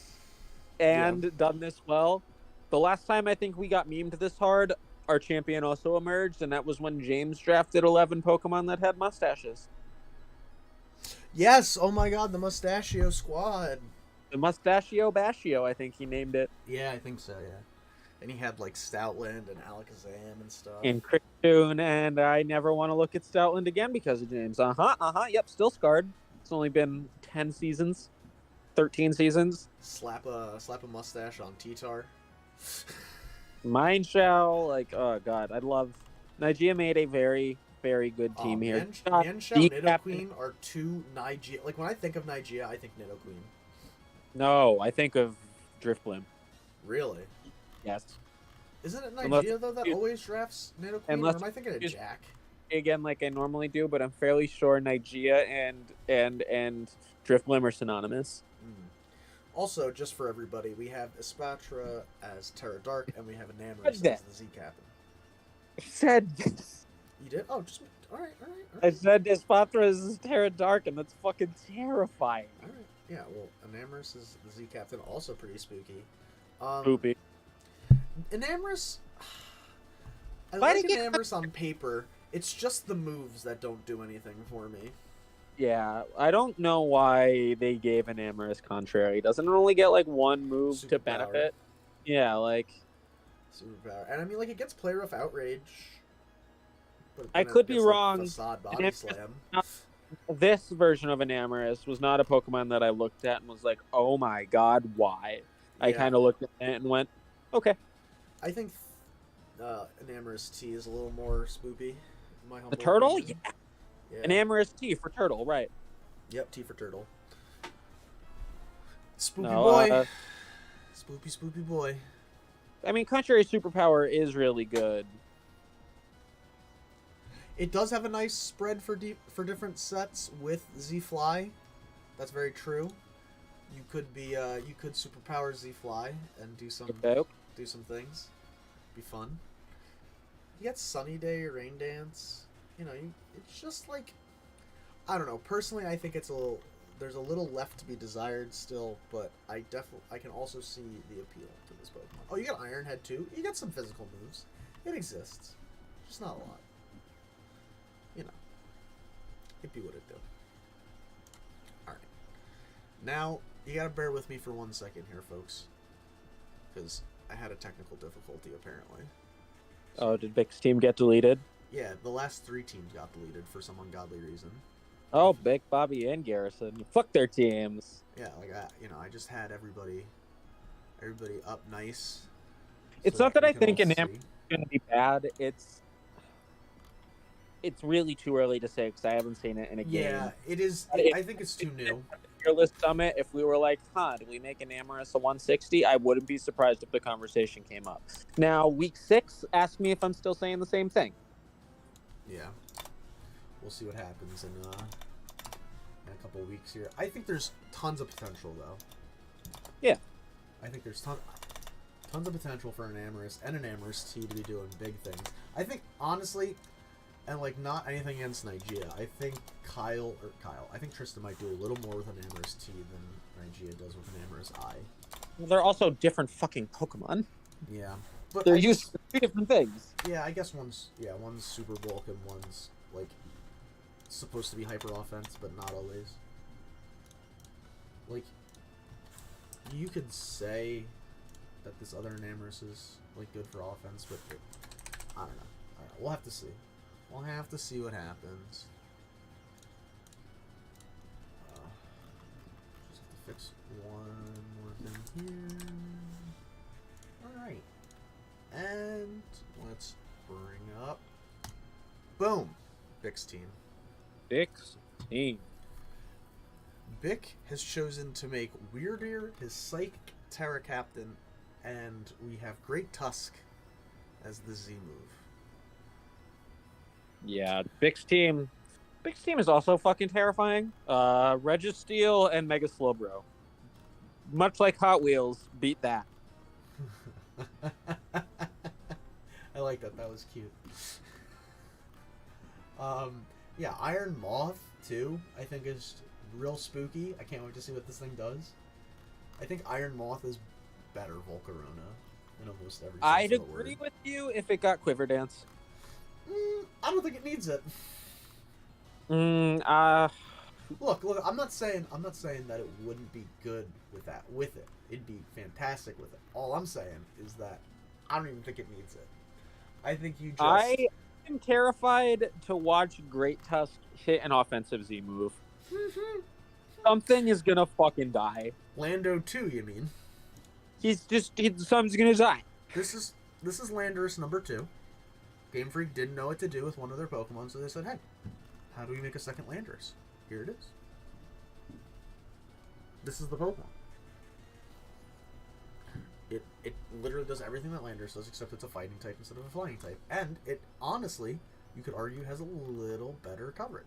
Yeah. and done this well, the last time I think we got memed this hard, our champion also emerged, and that was when James drafted 11 Pokemon that had mustaches. Yes. Oh my God, the Mustachio Squad. The Mustachio Bashio, I think he named it. Yeah, I think so. Yeah. And he had like Stoutland and Alakazam and stuff. In Cricketune, and I never want to look at Stoutland again because of James. Yep, still scarred. It's only been 10 seasons, 13 seasons. Slap a mustache on T-Tar. Mine shall, like, oh god, I love. Nigeria made a very, very good team here. Mienshao and Nidoqueen are two Nigeria. Like when I think of Nigeria, I think Nidoqueen. No, I think of Driftblim. Really? Yes. Isn't it Nigeria though that always drafts Nidoqueen? Or am I thinking of Jack? Again, like I normally do, but I'm fairly sure Nigeria and Driftblim are synonymous. Also, just for everybody, we have Espatra as Terra Dark, and we have Enamorus as the Z Captain. I said this. You did? Oh, just all right. I said Espatra is Terra Dark, and that's fucking terrifying. All right. Yeah. Well, Enamorus is the Z Captain, also pretty spooky. Spoopy. Enamorus. I like Enamorus on paper. It's just the moves that don't do anything for me. Yeah, I don't know why they gave Enamorus Contrary. Doesn't it only get like one move Superpower. to benefit? Yeah, like Superpower. And I mean, like, it gets Play Rough Outrage. But I could be wrong. Facade Body Slam. This version of Enamorus was not a Pokemon that I looked at and was like, oh my god, why? Yeah. I kind of looked at it and went, okay. I think Enamorus T is a little more spoopy. The turtle? Opinion. Yeah. Enamorus T for turtle, right. Yep, T for turtle. Spoopy boy. Spoopy boy. I mean, Contrary Superpower is really good. It does have a nice spread for different sets with Z-Fly. That's very true. You could be you could superpower Z-Fly and do some things. Be fun. You get Sunny Day, Rain Dance. You know, it's just like, I don't know. Personally, I think there's a little left to be desired still, but I can also see the appeal to this Pokemon. Oh, you got Iron Head too. You got some physical moves. It exists, just not a lot. You know, it be what it do. All right, now you gotta bear with me for 1 second here, folks, because I had a technical difficulty apparently. Oh, did Vic's team get deleted? Yeah, the last 3 teams got deleted for some ungodly reason. Oh, Vic, Bobby, and Garrison. Fuck their teams. Yeah, like I just had everybody up nice. It's not that I think Enamorus is going to be bad. It's really too early to say because I haven't seen it in a game. Yeah, it is. I think it's too new. Fearless Summit, if we were like, do we make Enamorus a 160? I wouldn't be surprised if the conversation came up. Now, week 6, ask me if I'm still saying the same thing. Yeah. We'll see what happens in a couple of weeks here. I think there's tons of potential, though. Yeah. I think there's tons of potential for Enamorus and Enamorus T to be doing big things. I think, honestly, and like not anything against Nigeria, I think I think Tristan might do a little more with Enamorus T than Nigeria does with Enamorus I. Well, they're also different fucking Pokemon. Yeah. But they're used for 2 different things. Yeah, I guess one's super bulk and one's like supposed to be hyper offense, but not always. Like, you could say that this other Enamorus is like good for offense, but I don't know. We'll have to see. We'll have to see what happens. Just have to fix one more thing here. All right. And let's bring up. Boom! Bic's team. Bic's team. Bic has chosen to make Weirdeer his Psychic Terra Captain, and we have Great Tusk as the Z move. Yeah, Bic's team is also fucking terrifying. Registeel and Mega Slowbro. Much like Hot Wheels, beat that. I like that. That was cute. Yeah, Iron Moth 2, I think, is real spooky. I can't wait to see what this thing does. I think Iron Moth is better Volcarona in almost every sense I'd of the agree word. with you if it got Quiver Dance. I don't think it needs it. Look, I'm not saying that it wouldn't be good with it. It'd be fantastic with it. All I'm saying is that I don't even think it needs it. I think you just I am terrified to watch Great Tusk hit an offensive Z move. Something is gonna fucking die. Lando 2, you mean? Something's gonna die. This is Landorus number 2. Game Freak didn't know what to do with one of their Pokemon, so they said, "Hey, how do we make a second Landorus? Here it is. This is the Pokemon. It literally does everything that Landorus does, except it's a fighting type instead of a flying type. And it, honestly, you could argue, has a little better coverage.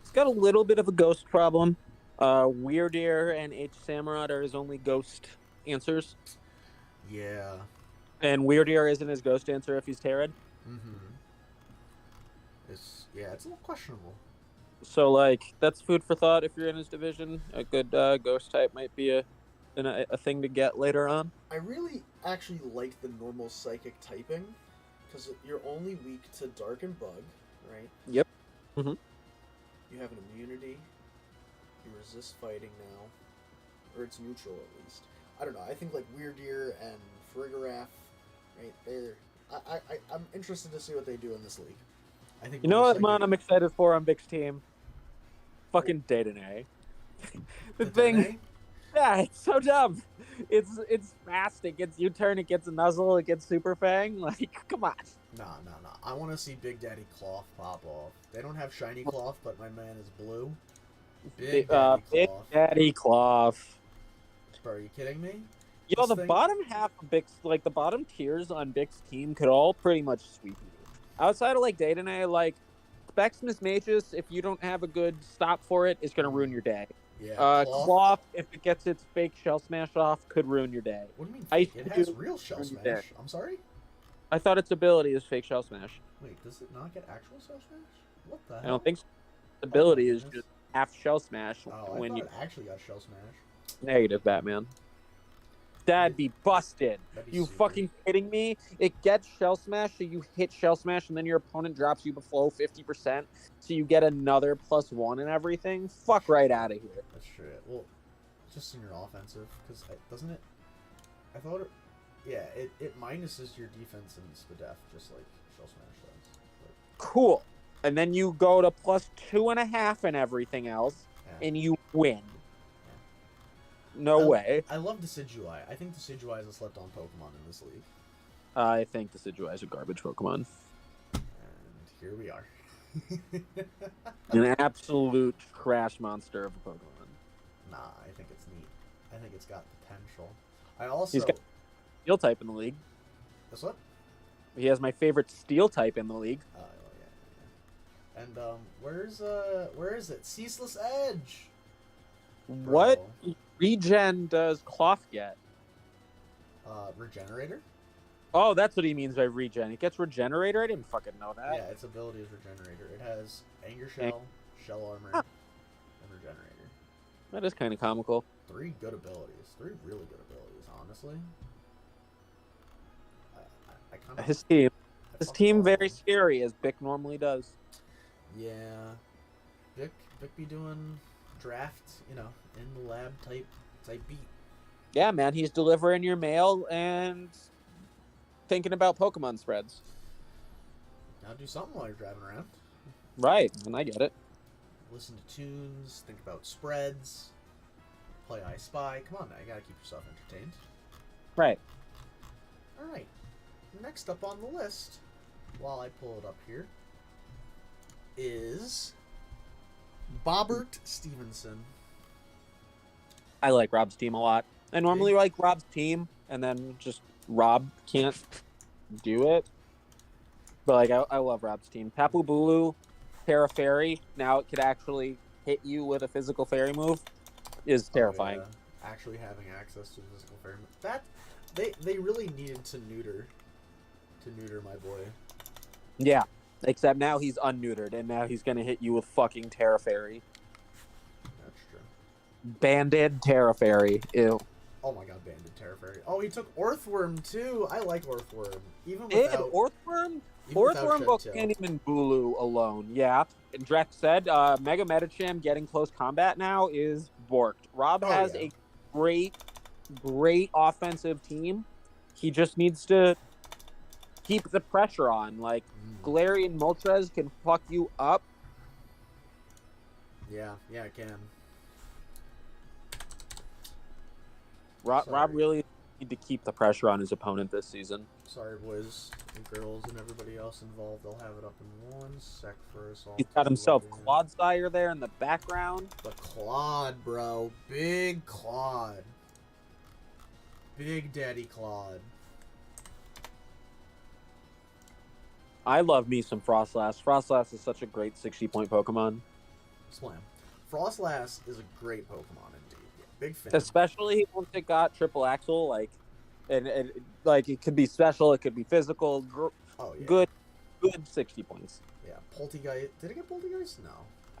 It's got a little bit of a ghost problem. Weirdeer and H. Samurott are his only ghost answers. Yeah. And Weirdeer isn't his ghost answer if he's Terran. It's a little questionable. So, like, that's food for thought if you're in his division. A good ghost type might be a thing to get later on. I really actually like the normal psychic typing, because you're only weak to Dark and Bug, right? Yep. Mm-hmm. You have an immunity. You resist fighting now, or it's neutral at least. I don't know. I think like Weirdeer and Farigiraf, right? I'm interested to see what they do in this league. I think. You know what, man? I'm excited for on Big's team. Fucking Dedenne. the thing. Dedenne? Yeah, it's so dumb. It's fast. It gets U-turn. It gets a nuzzle. It gets Super Fang. Like, come on. Nah. I want to see Big Daddy Cloth pop off. They don't have shiny Cloth, but my man is blue. Big Daddy Cloth. Big Daddy Cloth. Bro, are you kidding me? Yo, the bottom half of Big's, like the bottom tiers on Big's team, could all pretty much sweep you. Outside of like Dedenne, like Specsmas Magus, if you don't have a good stop for it, is gonna ruin your day. Yeah. Cloth, if it gets its fake Shell Smash off, could ruin your day. What do you mean? It has real Shell Smash. I'm sorry? I thought its ability is fake Shell Smash. Wait, does it not get actual Shell Smash? What the hell? I don't think so. Its ability is just half Shell Smash. When you actually got Shell Smash. Negative, Batman. That'd be busted. You fucking kidding me? It gets Shell Smash, so you hit Shell Smash, and then your opponent drops you below 50%, so you get another +1 and everything. Fuck right out of here. That's true. Well, just in your offensive, because doesn't it? I thought it. Yeah, it minuses your defense and Spadef, just like Shell Smash does. But... Cool. And then you go to +2.5 and everything else, and you win. No way. I love Decidueye. I think Decidueye is a slept-on Pokemon in this league. I think Decidueye is a garbage Pokemon. And here we are. An absolute trash monster of a Pokemon. Nah, I think it's neat. I think it's got potential. I also... He's got Steel type in the league. That's what? He has my favorite Steel type in the league. Oh, yeah. And, where is it? Ceaseless Edge! Bro. What regen does Cloth get? Regenerator? Oh, that's what he means by regen. It gets Regenerator? I didn't fucking know that. Yeah, its ability is Regenerator. It has Anger Shell, Shell Armor, and Regenerator. That is kind of comical. 3 good abilities. 3 really good abilities, honestly. I kind of... His team very scary, as Bick normally does. Yeah. Vic be doing draft, in the lab type beat. Yeah, man, he's delivering your mail and thinking about Pokemon spreads. Gotta do something while you're driving around. Right, and I get it. Listen to tunes, think about spreads, play I Spy. Come on now, you gotta keep yourself entertained. Right. Alright. Next up on the list, while I pull it up here, is Bobbert Stevenson. I like Rob's team a lot. I normally like Rob's team, and then just Rob can't do it. But I love Rob's team. Tapu Bulu, Terra Fairy, now it could actually hit you with a physical fairy move, is terrifying. Oh, yeah. Actually having access to a physical fairy move. That they really needed to neuter my boy. Yeah. Except now he's unneutered, and now he's gonna hit you with fucking Terra Fairy. That's true. Banded Terra Fairy. Ew. Oh my god, Banded Terra Fairy. Oh, he took Orthworm too. I like Orthworm. Even Did without Orthworm? even Orthworm, without Volcanium, and Bulu alone, yeah. And Drek said, Mega Metacham getting close combat now is borked. Rob has a great offensive team. He just needs to keep the pressure on. Like, Galarian Moltres can fuck you up. Yeah, it can. Rob really need to keep the pressure on his opponent this season. Sorry, boys and girls and everybody else involved. I'll have it up in 1 sec for us all. He's got himself Clodsire there in the background. The Claude, bro. Big Claude. Big Daddy Claude. I love me some Frostlass. Frostlass is such a great 60-point Pokemon. Slam. Frostlass is a great Pokemon indeed. Yeah, big fan. Especially once it got Triple Axle, and like it could be special, it could be physical. Oh yeah. Good 60 points. Yeah, Poltegeist. Did it get Poltegeist? No.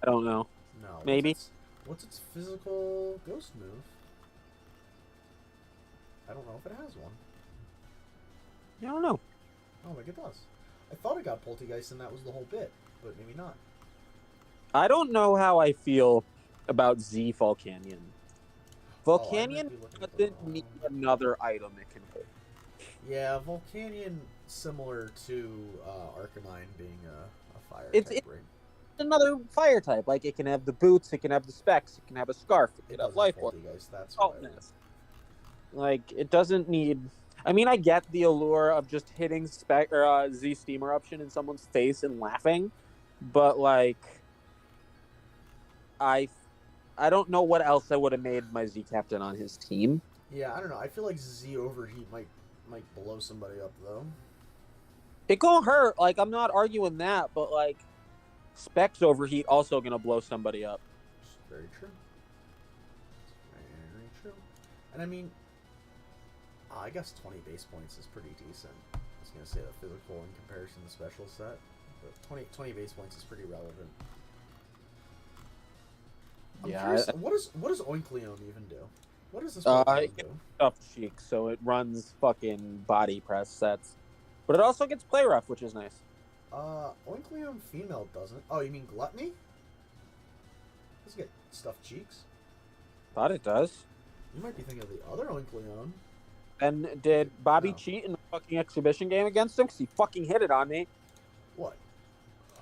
I don't know. No. Maybe. What's its physical ghost move? I don't know if it has one. I don't know. I don't think it does. I thought it got Poltegeist and that was the whole bit, but maybe not. I don't know how I feel about Z Volcanion. Volcanion doesn't need another item it can hold. Yeah, Volcanion, similar to Arcanine being a fire it's type ring. Another fire type. Like, it can have the boots, it can have the specs, it can have a scarf, it can have life orb. That's like, it doesn't need... I mean, I get the allure of just hitting Z Steam Eruption in someone's face and laughing, but, like, I don't know what else I would have made my Z Captain on his team. Yeah, I don't know. I feel like Z Overheat might blow somebody up, though. It gonna hurt. Like, I'm not arguing that, but, like, Specs Overheat also gonna blow somebody up. Very true. Very true. And I mean, I guess 20 base points is pretty decent. I was gonna say the physical in comparison to the special set, but 20 base points is pretty relevant. I'm curious, what does Oinkleon even do? What does this Pokemon do? Stuffed Cheek, so it runs fucking body press sets. But it also gets Play Rough, which is nice. Oinkleon female doesn't. Oh, you mean Gluttony? Doesn't get Stuffed Cheeks. Thought it does. You might be thinking of the other Oinkleon. And did Bobby cheat in the fucking exhibition game against him? Because he fucking hit it on me. What?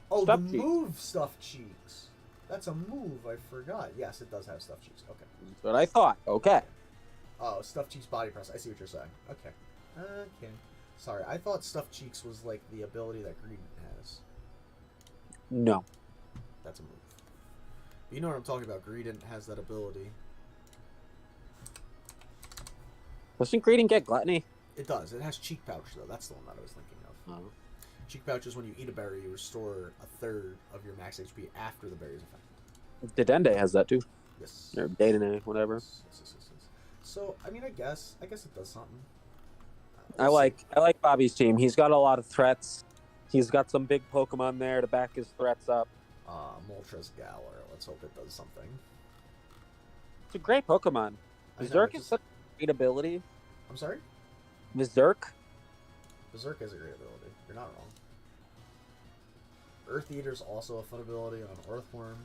Oh, Stuffed the move Stuffed Cheeks. That's a move, I forgot. Yes, it does have Stuffed Cheeks. Okay. That's what I thought. Okay. Oh, Stuffed Cheeks body press. I see what you're saying. Okay. Okay. Sorry, I thought Stuffed Cheeks was like the ability that Greedent has. No. That's a move. You know what I'm talking about. Greedent has that ability. Doesn't Greedent get Gluttony? It does. It has Cheek Pouch, though. That's the one that I was thinking of. Oh. Cheek Pouch is when you eat a berry, you restore a third of your max HP after the berry's effect. Dedenne has that too. Yes. Or Dedenne, whatever. Yes. So, I mean, I guess it does something. I like Bobby's team. He's got a lot of threats. He's got some big Pokemon there to back his threats up. Moltres Galar. Let's hope it does something. It's a great Pokemon. Berserk is such a great ability. I'm sorry? Berserk is a great ability. You're not wrong. Earth Eater's also a fun ability on Earthworm.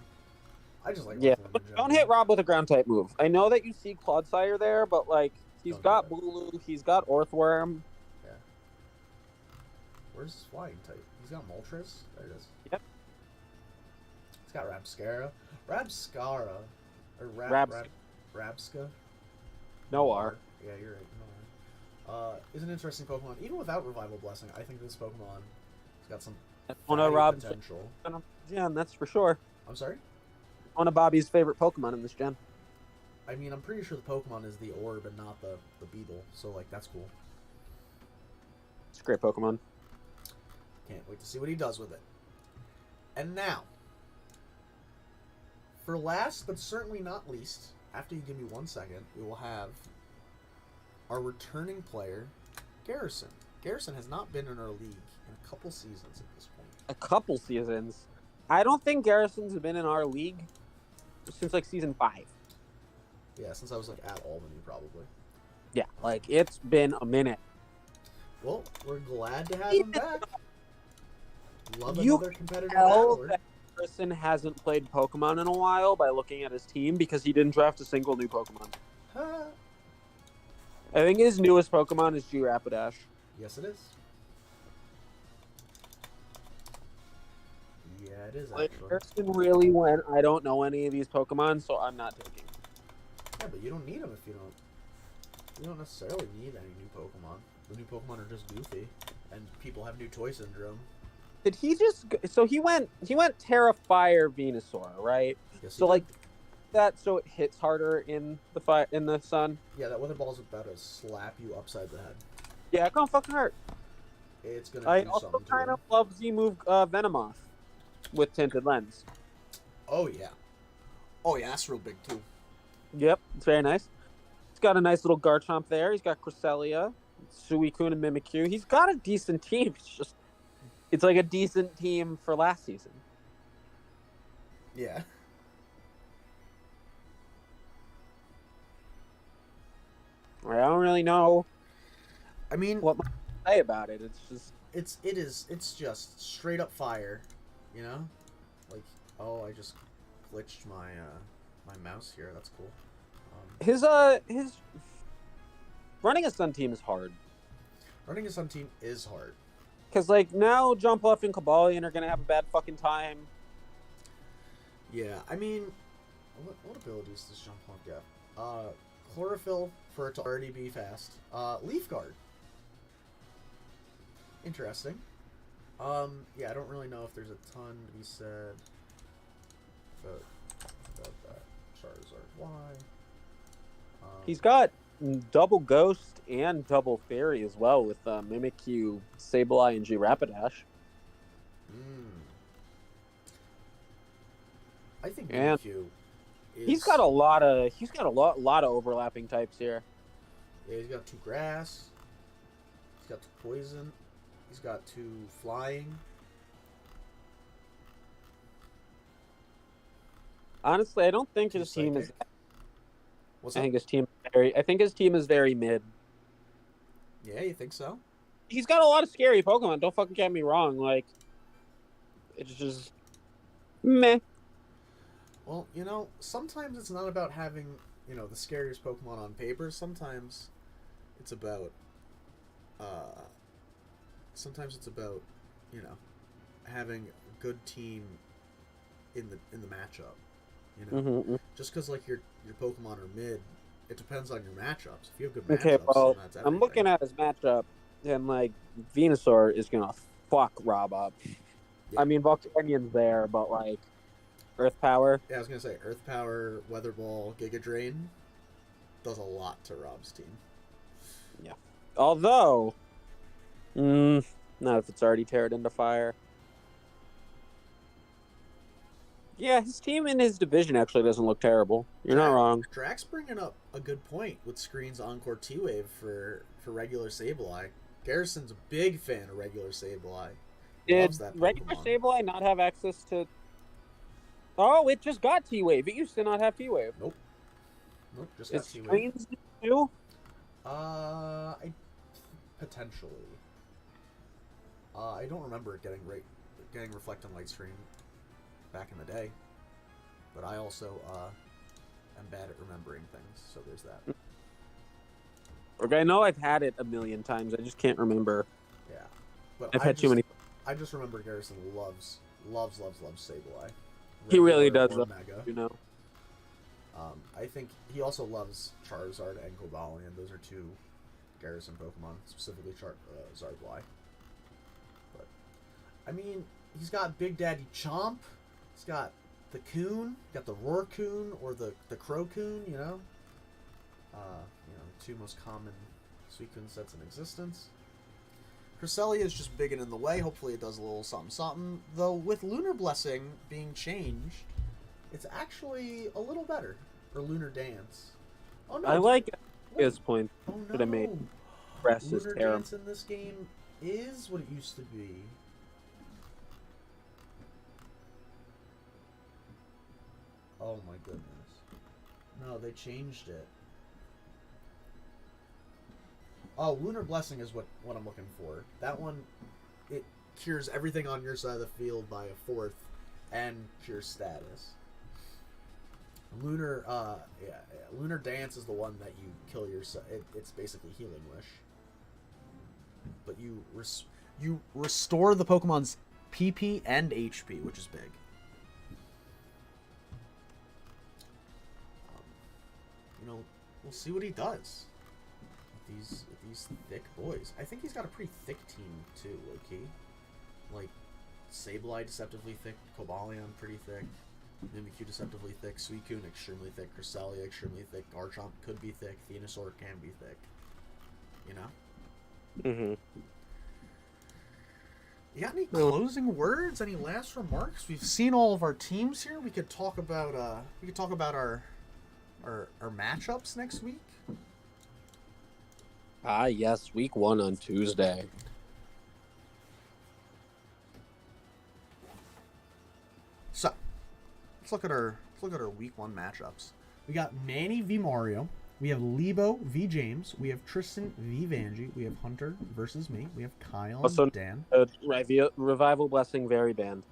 I just like Earthworm but don't hit Rob with a ground type move. I know that you see Clodsire there, but like he's got Bulu, he's got Earthworm. Yeah. Where's his flying type? He's got Moltres. There it is. Yep. He's got Rabscara. Rabscara. Or Rabska. No R. Yeah, you're right. No R. Is an interesting Pokemon. Even without Revival Blessing, I think this Pokemon has got some potential. Yeah, that's for sure. I'm sorry? One of Bobby's favorite Pokemon in this gen. I mean, I'm pretty sure the Pokemon is the orb and not the beetle, so, like, that's cool. It's a great Pokemon. Can't wait to see what he does with it. And now, for last but certainly not least, after you give me 1 second, we will have our returning player, Garrison. Garrison has not been in our league in a couple seasons at this point. a couple seasons. I don't think Garrison's been in our league since like season 5. Yeah, since I was like at Albany, probably. Yeah, like it's been a minute. Well, we're glad to have him back. Love You another competitive tell battler. that Garrison hasn't played Pokemon in a while by looking at his team because he didn't draft a single new Pokemon. Huh. I think his newest Pokemon is Rapidash. Yes, it is. Yeah, it is Like, actually. Garrison really went, I don't know any of these Pokemon, so I'm not taking. Yeah, but you don't need them if you don't. You don't necessarily need any new Pokemon. The new Pokemon are just goofy, and people have new toy syndrome. Did he just? So he went Terra Fire Venusaur, right? Yes, So like that, so it hits harder in the sun. Yeah, that weather ball's about to slap you upside the head. Yeah, it's gonna fucking hurt. It's gonna I do also something to kind him. of love Z-move Venomoth with tinted lens. Oh yeah. Oh yeah, that's real big too. Yep, it's very nice. He's got a nice little Garchomp there. He's got Cresselia, Suicune, and Mimikyu. He's got a decent team. It's like a decent team for last season. Yeah. I don't really know I mean, what to say about it. it's just straight up fire, you know? Like, oh, I just glitched my my mouse here. That's cool. His running a Sun team is hard. Running a Sun team is hard. Because, like, now Jumpluff and Cobalion are going to have a bad fucking time. Yeah, I mean, what abilities does Jumpluff get? Chlorophyll for it to already be fast. Leaf Guard. Interesting. Yeah, I don't really know if there's a ton to be said about that Charizard Y. He's got double Ghost and double Fairy as well with Mimikyu, Sableye, and Rapidash. I think And Mimikyu is... He's got a lot of overlapping types here. Yeah, he's got 2 grass. He's got 2 poison. He's got 2 flying. Honestly, I don't think his Psychic. team is. What's I up? think his team is very mid. Yeah, you think so? He's got a lot of scary Pokemon. Don't fucking get me wrong. Like, it's just meh. Well, you know, sometimes it's not about having, you know, the scariest Pokemon on paper. Sometimes it's about, you know, having a good team in the matchup. You know, Mm-hmm. just because like your Pokemon are mid, it depends on your matchups. If you have good matchups, Okay, well, then that's I'm everything. looking at his matchup, and like Venusaur is gonna fuck Rob up. Yeah. I mean, Volcanion's there, but like Earth Power. Yeah, I was gonna say Earth Power, Weather Ball, Giga Drain does a lot to Rob's team. Yeah. Although, not if it's already teared into fire. Yeah, his team in his division actually doesn't look terrible. You're not wrong. Drax bringing up a good point with Screen's Encore T-Wave for regular Sableye. Garrison's a big fan of regular Sableye. Did Loves that regular Pokemon. Sableye not have access to... Oh, it just got T-Wave. It used to not have T-Wave. Nope, just got Is T-Wave. Screens too? Potentially. I don't remember it getting Reflect on Light Screen back in the day, but I also am bad at remembering things, so there's that. Okay, I know I've had it a million times. I just can't remember. Yeah, but I've had too many. I just remember Garrison loves Sableye. He really Regular does, or though, Mega. you know. I think he also loves Charizard and Cobalion. Those are 2 Garrison Pokemon, specifically Zardly. But I mean, he's got Big Daddy Chomp. He's got the Coon, got the Roarcoon or the Crocoon. You know, 2 most common Suicune sets in existence. Cresselia is just big and in the way. Hopefully it does a little something. Though with Lunar Blessing being changed, it's actually a little better. Or Lunar Dance. Oh no! I like his point Oh no! that I made. Press is Lunar terrible. Dance in this game is what it used to be. Oh my goodness. No, they changed it. Oh, Lunar Blessing is what I'm looking for. That one, it cures everything on your side of the field by a fourth, and cures status. Lunar, Lunar Dance is the one that you kill yourself. It's basically Healing Wish, but you restore the Pokemon's PP and HP, which is big. We'll see what he does with these thick boys. I think he's got a pretty thick team too, low-key. Like, Sableye deceptively thick, Cobalion pretty thick, Mimikyu deceptively thick, Suicune extremely thick, Cresselia extremely thick, Garchomp could be thick, Venusaur can be thick. You know? Mm-hmm. You got any closing words? Any last remarks? We've seen all of our teams here. We could talk about our matchups next week. Yes, week 1 on Tuesday. So, let's look at our week 1 matchups. We got Manny v Mario. We have Lebo v James. We have Tristan v Vanjie. We have Hunter versus me. We have Kyle and Dan. Revival Blessing very banned.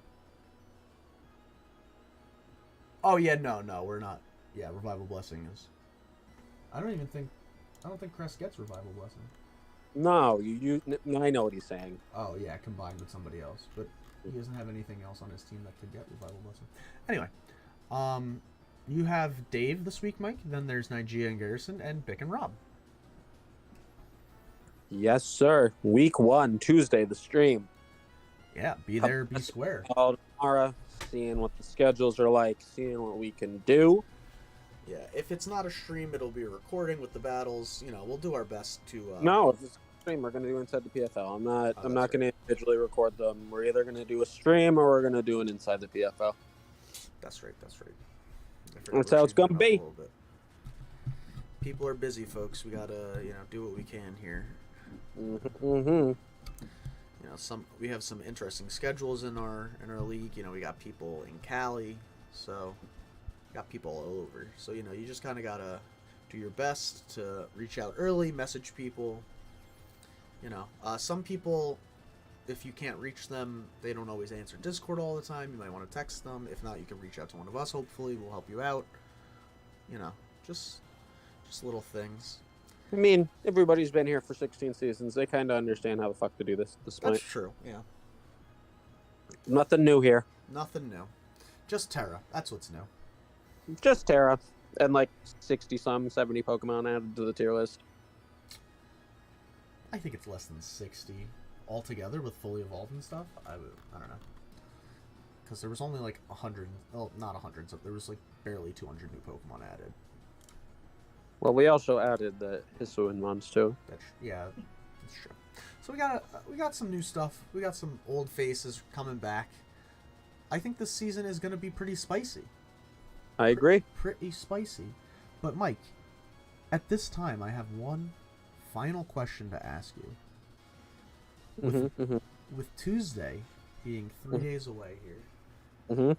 Oh yeah, no, we're not. Yeah, Revival Blessing is. I don't think Crest gets Revival Blessing. No, I know what he's saying. Oh yeah, combined with somebody else, but he doesn't have anything else on his team that could get Revival Blessing. Anyway, you have Dave this week, Mike. Then there's Nigeria and Garrison, and Bick and Rob. Yes, sir. Week 1, Tuesday, the stream. Yeah, be there, be square. Tomorrow, seeing what the schedules are like, seeing what we can do. Yeah, if it's not a stream, it'll be a recording with the battles. You know, we'll do our best to. No, if it's a stream, we're going to do inside the PFL. I'm not going to individually record them. We're either going to do a stream or we're going to do an inside the PFL. That's right. That's how it's going to be. People are busy, folks. We gotta, do what we can here. Mm-hmm. We have some interesting schedules in our league. We got people in Cali, so got people all over. So you just kind of gotta do your best to reach out early, message people. Some people, if you can't reach them, they don't always answer Discord all the time. You might want to text them. If not, you can reach out to one of us. Hopefully, we'll help you out. Just little things. I mean, everybody's been here for 16 seasons. They kind of understand how the fuck to do this at this point. That's true, yeah. Nothing new here. Nothing new. Just Terra. That's what's new. Just Terra. And like 60-some, 70 Pokemon added to the tier list. I think it's less than 60 altogether with fully evolved and stuff. I don't know. Because there was only like 100. Well, not 100. So there was like barely 200 new Pokemon added. Well, we also added the Hisuian ones too. That's true. So we got some new stuff. We got some old faces coming back. I think this season is going to be pretty spicy. I agree. Pretty spicy. But Mike, at this time, I have one final question to ask you. With Tuesday being 3 days away here,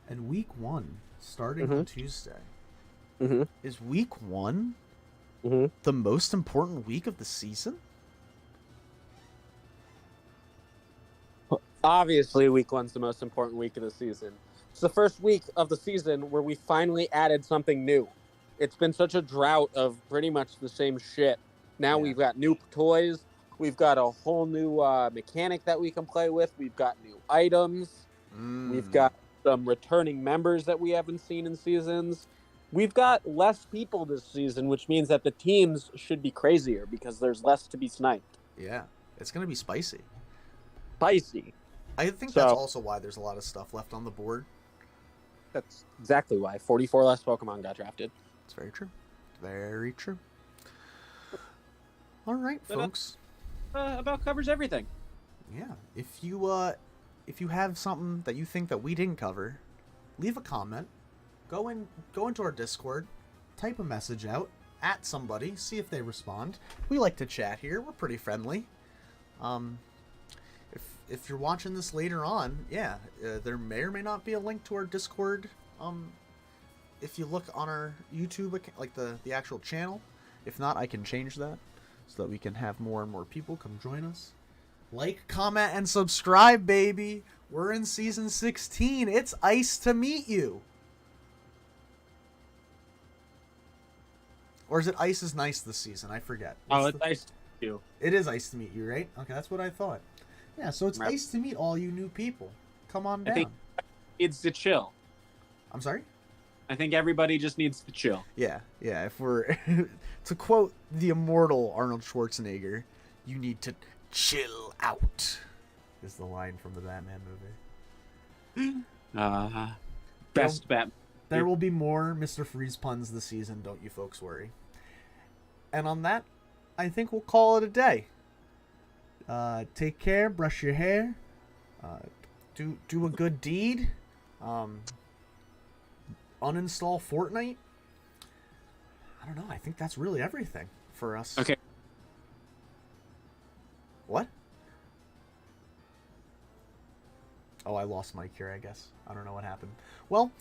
and week 1 starting on Tuesday. Is week 1 the most important week of the season? Obviously, week 1's the most important week of the season. It's the first week of the season where we finally added something new. It's been such a drought of pretty much the same shit. Now we've got new toys. We've got a whole new mechanic that we can play with. We've got new items. We've got some returning members that we haven't seen in seasons. We've got less people this season, which means that the teams should be crazier because there's less to be sniped. Yeah, it's going to be spicy. Spicy. I think that's also why there's a lot of stuff left on the board. That's exactly why. 44 less Pokemon got drafted. It's very true. Very true. All right, folks. About covers everything. Yeah. If you have something that you think that we didn't cover, leave a comment. Go into our Discord, type a message out at somebody, see if they respond. We like to chat here. We're pretty friendly. If you're watching this later on, there may or may not be a link to our Discord if you look on our YouTube account, like the actual channel. If not, I can change that so that we can have more and more people come join us. Like, comment, and subscribe, baby. We're in season 16. It's ice to meet you. Or is it Ice is Nice this season? I forget. It's nice to meet you. It is ice to meet you, right? Okay, that's what I thought. Yeah, so it's nice to meet all you new people. Come on down. I think it's to chill. I'm sorry? I think everybody just needs to chill. Yeah. If we're to quote the immortal Arnold Schwarzenegger, you need to chill out. Is the line from the Batman movie. Best Batman. There will be more Mr. Freeze puns this season, don't you folks worry. And on that, I think we'll call it a day. Take care, brush your hair, do a good deed, uninstall Fortnite. I don't know, I think that's really everything for us. Okay. What? Oh, I lost Mike here, I guess. I don't know what happened. Well,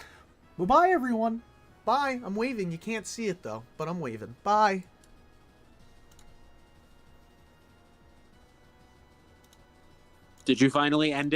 bye everyone. Bye. I'm waving. You can't see it though, but I'm waving. Bye. Did you finally end it?